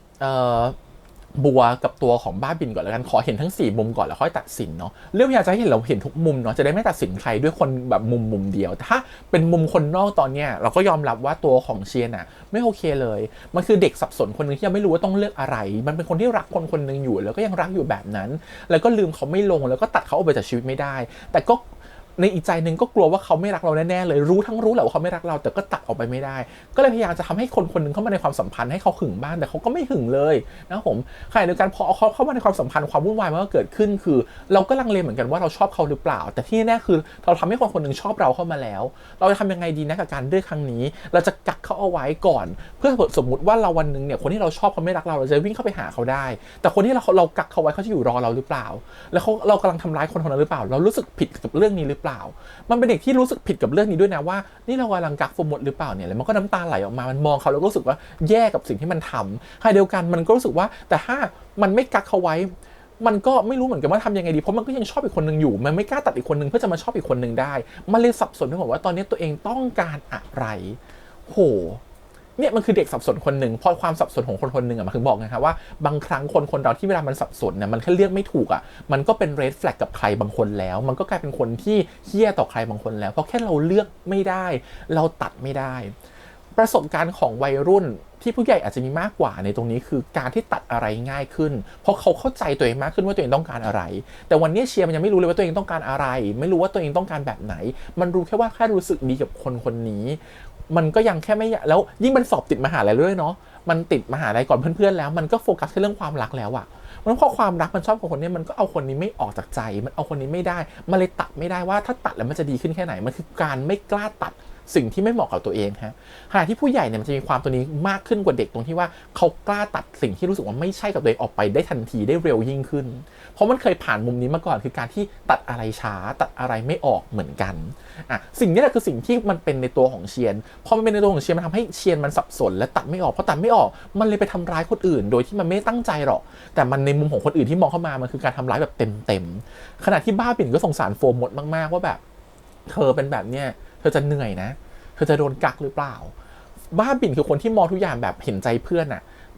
บัวกับตัวของบ้าบินก่อนแล้วกันขอเห็นทั้ง4มุมก่อนแล้วค่อยตัดสินเนาะเรื่องอยากจะให้เราเห็นทุกมุมเนาะจะได้ไม่ตัดสินใครด้วยคนแบบมุมเดียวถ้าเป็นมุมคนนอกตอนเนี้ยเราก็ยอมรับว่าตัวของเชียร์น่ะไม่โอเคเลยมันคือเด็กสับสนคนนึงที่ยังไม่รู้ว่าต้องเลือกอะไรมันเป็นคนที่รักคนนึงอยู่แล้วก็ยังรักอยู่แบบนั้นแล้วก็ลืมเขาไม่ลงแล้วก็ตัดเขาออกไปจากชีวิตไม่ได้แต่ก็ในอีกใจนึงก็กลัวว่าเขาไม่รักเราแน่ๆเลยรู้แหละว่าเขาไม่รักเราแต่ก็ตัดออกไปไม่ได้ก็เลยพยายามจะทำให้คนนึงเข้ามาในความสัมพันธ์ให้เขาหึงบ้างแต่เขาก็ไม่หึงเลยนะผมขณะเดียวกันพอเขาเข้ามาในความสัมพันธ์ความวุ่นวายมันก็เกิดขึ้นคือเราก็ลังเลเหมือนกันว่าเราชอบเขาหรือเปล่าแต่ที่แน่คือเราทำให้คนนึงชอบเราเข้ามาแล้วเราจะทำยังไงดีนะกับการเลือกครั้งนี้เราจะกักเขาเอาไว้ก่อนเพื่อสมมติว่าเราวันนึงเนี่ยคนที่เราชอบเขาไม่รักเราจะวิ่งเข้าไปหาเขาได้แต่คนที่เรากักเขาไว้เขาจะอยู่รอเราหรือเปล่าแล้วเรากำลังทำร้ายคนนั้นหรือเปล่าเรารู้สึกผิดกับเรื่องนี้หรือเปล่ามันเป็นเด็กที่รู้สึกผิดกับเรื่องนี้ด้วยนะว่านี่เรากำลังกักโฟมดหรือเปล่าเนี่ยแล้วมันก็น้ำตาไหลออกมามันมองเขาแล้วก็รู้สึกว่าแย่กับสิ่งที่มันทำขณะเดียวกันมันก็รู้สึกว่าแต่ถ้ามันไม่กักเขาไว้มันก็ไม่รู้เหมือนกันว่าทำยังไงดีเพราะมันก็ยังชอบอีกคนนึงอยู่มันไม่กล้าตัดอีกคนนึงเพื่อจะมาชอบอีกคนนึงได้มันเลยสับสนไปหมดว่าตอนนี้ตัวเองต้องการอะไรโหเนี่ยมันคือเด็กสับสนคนหนึ่งพอความสับสนของคนหนึ่งมันถึงบอกไงครับว่าบางครั้งคนเราที่เวลามันสับสนเนี่ยมันแค่เลือกไม่ถูกมันก็เป็น red flag กับใครบางคนแล้วมันก็กลายเป็นคนที่เหี้ยต่อใครบางคนแล้วเพราะแค่เราเลือกไม่ได้เราตัดไม่ได้ประสบการณ์ของวัยรุ่นที่ผู้ใหญ่อาจจะมีมากกว่าในตรงนี้คือการที่ตัดอะไรง่ายขึ้นเพราะเขาเข้าใจตัวเองมากขึ้นว่าตัวเองต้องการอะไรแต่วันนี้เชียร์มันยังไม่รู้เลยว่าตัวเองต้องการอะไรไม่รู้ว่าตัวเองต้องการแบบไหนมันรู้แค่ว่าแค่รู้สึกดีกับคนนี้มันก็ยังแค่ไม่แล้วยิ่งมันสอบติดมหาลัยด้วยเนาะมันติดมหาลัยก่อนเพื่อนๆแล้วมันก็โฟกัสแค่เรื่องความรักแล้วมันเพราะความรักมันชอบกับคนนี้มันก็เอาคนนี้ไม่ออกจากใจมันเอาคนนี้ไม่ได้มันเลยตัดไม่ได้ว่าถ้าตัดแล้วมันจะดีขึ้นแค่ไหนมันคือการไม่กล้าตัด สิ่งที่ไม่เหมาะกับตัวเองฮะขณะที่ผู้ใหญ่เนี่ยมันจะมีความตัวนี้มากขึ้นกว่าเด็กตรงที่ว่าเขากล้าตัดสิ่งที่รู้สึกว่าไม่ใช่กับตัวเองออกไปได้ทันทีได้เร็วยิ่งขึ้นเพราะมันเคยผ่านมุมนี้มาก่อนคือการที่ตัดอะไรช้าตัดอะไรไม่ออกเหมือนกันสิ่งนี้แหละคือสิ่งที่มันเป็นในตัวของเชียนพอมันเป็นในตัวของเชียนมันทำให้เชียนมันสับสนและตัดไม่ออกเพราะตัดไม่ออกมันเลยไปทำร้ายคนอื่นโดยที่มันไม่ตั้งใจหรอกแต่มันในมุมของคนอื่นที่มองเข้ามามันคือการทำร้ายแบบเต็มขณะที่บ้าบิ่นก็สงสารโฟมหมดมากๆว่าแบบเธอเป็นแบบเนี้ยเธอจะเหนื่อยนะเธอจะโดนกักหรือเปล่าบ้าบิ่นคือคนที่มองทุกอย่างแบบเห็นใจเพื่อน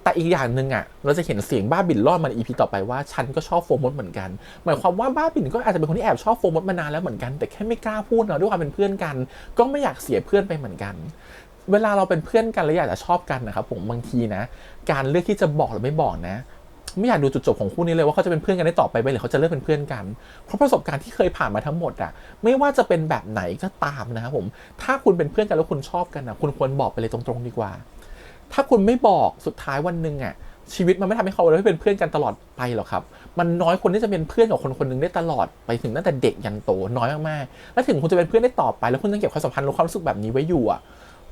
แต่อีกอย่างหนึ่งเราจะเห็นเสียงบ้าบิ่นรอดมาใน EP ต่อไปว่าฉันก็ชอบโฟมดเหมือนกันหมายความว่าบ้าบิ่นก็อาจจะเป็นคนที่แอบชอบโฟมดมานานแล้วเหมือนกันแต่แค่ไม่กล้าพูดด้วยความเป็นเพื่อนกันก็ไม่อยากเสียเพื่อนไปเหมือนกันเวลาเราเป็นเพื่อนกันแล้วอยากจะชอบกันนะครับผมบางทีนะการเลือกที่จะบอกหรือไม่บอกนะไม่อยากดูจุดจบของคู่นี้เลยว่าเขาจะเป็นเพื่อนกันได้ต่อไปไหมหรือเขาจะเลิกเป็นเพื่อนกันเพราะประสบการณ์ที่เคยผ่านมาทั้งหมดไม่ว่าจะเป็นแบบไหนก็ตามนะครับผมถ้าคุณเป็นเพื่อนกันแล้วคุณชอบกันคุณควรบอกไปเลยตรงๆดีกว่าถ้าคุณไม่บอกสุดท้ายวันนึงชีวิตมันไม่ทำให้เขาได้เป็นเพื่อนกันตลอดไปหรอกครับมันน้อยคนที่จะเป็นเพื่อนกับคนคนนึงได้ตลอดไปถึงตั้งแต่เด็กยันโตน้อยมากๆและถึงคุณจะเป็นเพื่อนได้ต่อไปแล้วคุณต้องเก็บความสัมพันธ์และความรู้สึกแบบนี้ไว้อยู่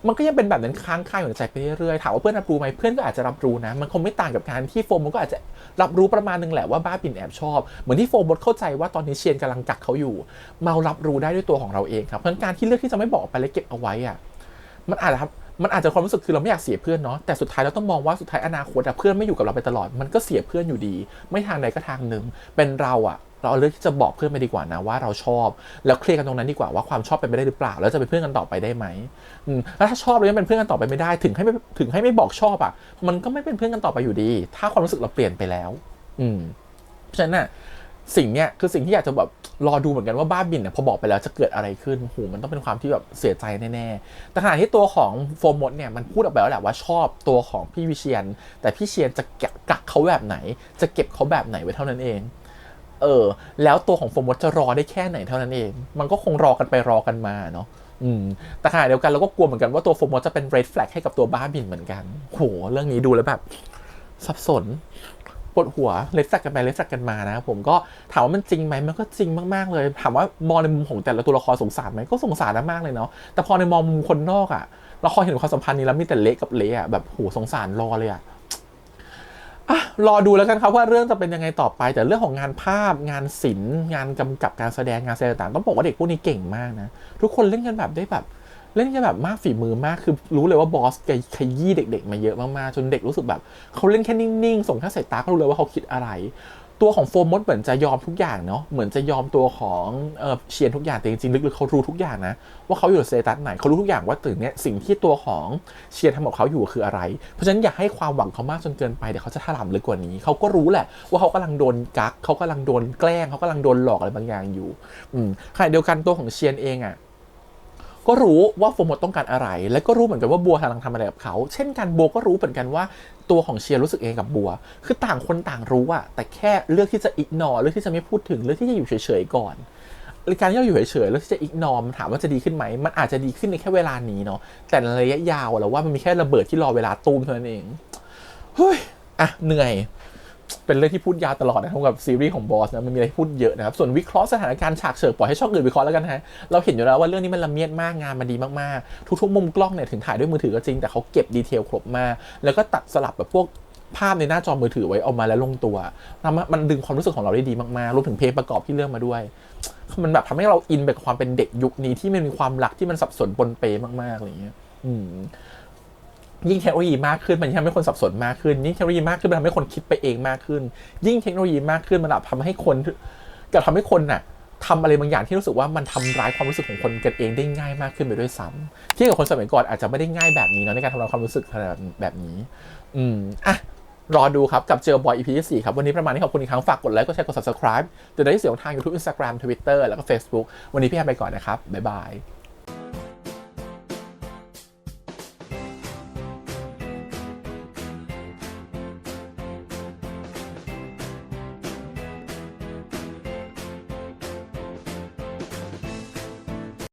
มันก็ยังเป็นแบบนั้นค้างคาอยู่ในใจไปเรื่อยๆถามว่าเพื่อนรับรู้ไหมเพื่อนก็อาจจะรับรู้นะมันคงไม่ต่างกับการที่โฟมมันก็อาจจะรับรู้ประมาณนึงแหละว่าบ้าบิ่นแอบชอบเหมือนที่โฟมเข้าใจว่าตอนนี้เชียนกำลังกักเขาอยู่เรารับรู้ได้ด้วยตัวของเราเองครับเพราะการที่เลือกที่จะไม่บอกไปและเก็บเอาไว้มันอาจจะความรู้สึกคือเราไม่อยากเสียเพื่อนเนาะแต่สุดท้ายเราต้องมองว่าสุดท้ายอนาคตเพื่อนไม่อยู่กับเราไปตลอดมันก็เสียเพื่อนอยู่ดีไม่ทางใดก็ทางหนึ่งเป็นเราเลือกที่จะบอกเพื่อนไปดีกว่านะว่าเราชอบแล้วเคลียร์กันตรงนั้นดีกว่าว่าความชอบเป็นไปได้หรือเปล่าแล้วจะเป็นเพื่อนกันต่อไปได้ไหมแล้วถ้าชอบแล้วยังเป็นเพื่อนกันต่อไปไม่ได้ถึงให้ไม่บอกชอบมันก็ไม่เป็นเพื่อนกันต่อไปอยู่ดีถ้าความรู้สึกเราเปลี่ยนไปแล้วเพราะฉะนั้นสิ่งเนี้ยคือสิ่งที่อยากจะแบบรอดูเหมือนกันว่าบ้าบิ่นพอบอกไปแล้วจะเกิดอะไรขึ้นมันต้องเป็นความที่แบบเสียใจแน่ๆแต่ขณะที่ตัวของโฟมดเนี่ยมันพูดออกไปแล้วแหละว่าชอบตัวของพี่วิเชียรแต่พี่เชียรจะกักเขาแบบไหนจะเก็บเขาแบบไหนไว้เท่านั้นเองแล้วตัวของโฟมดจะรอได้แค่ไหนเท่านั้นเองมันก็คงรอกันไปรอกันมาเนาะแต่ขณะเดียวกันเราก็กลัวเหมือนกันว่าตัวโฟมดจะเป็น red flag ให้กับตัวบ้าบิ่นเหมือนกันเรื่องนี้ดูแล้วแบบสับสนปวดหัวเลฟแฟกกันไปเลฟแฟกกันมานะครับผมก็ถามว่ามันจริงไหมมันก็จริงมากๆเลยถามว่ามองในมุมของแต่ละตัวละครสงสารไหมก็สงสารมากเลยเนาะแต่พอในมองมุมคนนอกเราคอยเห็นความสัมพันธ์นี้แล้วมีแต่เละกับเละแบบสงสารรอเลยรอดูแล้วกันครับว่าเรื่องจะเป็นยังไงต่อไปแต่เรื่องของงานภาพงานศิลป์งานกำกับการแสดงงานแสดงต่างต้องบอกว่าเด็กพวกนี้เก่งมากนะทุกคนเล่นกันแบบได้แบบเล่นกันแบบมากฝีมือมากคือรู้เลยว่าบอสขยี้เด็กๆมาเยอะมากๆจนเด็กรู้สึกแบบเขาเล่นแค่นิ่งๆส่งแค่สายตาก็รู้เลยว่าเขาคิดอะไรตัวของโฟมดเหมือนจะยอมทุกอย่างเนาะเหมือนจะยอมตัวของเชียนทุกอย่างแต่จริงๆลึกๆเขารู้ทุกอย่างนะว่าเขาอยู่ในสเตตัสไหนเขารู้ทุกอย่างว่าถึงเนี้ยสิ่งที่ตัวของเชียนทำกับเขาอยู่คืออะไรเพราะฉะนั้นอย่าให้ความหวังเขามากจนเกินไปเดี๋ยวเขาจะถล่มลึกกว่านี้เขาก็รู้แหละว่าเขากำลังโดนกักเขากำลังโดนแกล้งเขากำลังโดนหลอกอะไรบางอย่างอยู่ขณะเดียวกันตัวของเชียนเองก็รู้ว่าโฟมดต้องการอะไรและก็รู้เหมือนกันว่าบัวกำลังทำอะไรกับเขาเช่นกันบัวก็รู้เหมือนกันว่าตัวของเชียร์รู้สึกเองกับบัวคือต่างคนต่างรู้แต่แค่เลือกที่จะอิกนอร์เลือกที่จะไม่พูดถึงเลือกที่จะอยู่เฉยๆก่อนการที่เราอยู่เฉยๆเลือกที่จะอิกนอร์ถามว่าจะดีขึ้นไหมมันอาจจะดีขึ้นในแค่เวลานี้เนาะแต่ในระยะยาวแล้วว่ามันมีแค่ระเบิดที่รอเวลาตูมเท่านั้นเองเฮ้ยเหนื่อยเป็นเรื่องที่พูดยาวตลอดนะครับกับซีรีส์ของบอสนะมันมีอะไรพูดเยอะนะครับส่วนวิเคราะห์สถานการณ์ฉากเฉิกปล่อยให้ช่องอื่นวิเคราะห์แล้วกันฮะเราเห็นอยู่แล้วว่าเรื่องนี้มันละเมียดมากงานมันดีมากๆทุกๆมุมกล้องเนี่ยถึงถ่ายด้วยมือถือก็จริงแต่เขาเก็บดีเทลครบมากแล้วก็ตัดสลับแบบพวกภาพในหน้าจอมือถือไว้ออกมาแล้วลงตัวมันดึงความรู้สึกของเราได้ดีมากๆรวมถึงเพลงประกอบที่เลือกมาด้วยมันแบบทำให้เราอินไปกับความเป็นเด็กยุคนี้ที่มันมีความรักที่มันสับสนปนเปมากๆอะไรอย่างเงี้ยยิ่งเทคโนโลยีมากขึ้นมันทำให้คนสับสนมากขึ้นยิ่งเทคโนโลยีมากขึ้นมันทำให้คนคิดไปเองมากขึ้นยิ่งเทคโนโลยีมากขึ้นมันทำให้คนทำอะไรบางอย่างที่รู้สึกว่ามันทำร้ายความรู้สึกของคนกันเองได้ง่ายมากขึ้นไปด้วยซ้ำที่กับคนสมัยก่อนอาจจะไม่ได้ง่ายแบบนี้เนาะในการทำร้ายความรู้สึกแบบนี้รอดูครับกับเจลบอย EP ที่ 4ครับวันนี้ประมาณนี้ขอบคุณอีกครั้งฝากกดไลค์กดแชร์กด subscribe จะได้เสียงทาง YouTube Instagram Twitter แล้วก็ Facebook วันนี้พี่แฮมไปก่อนนะครับบ๊ายบาย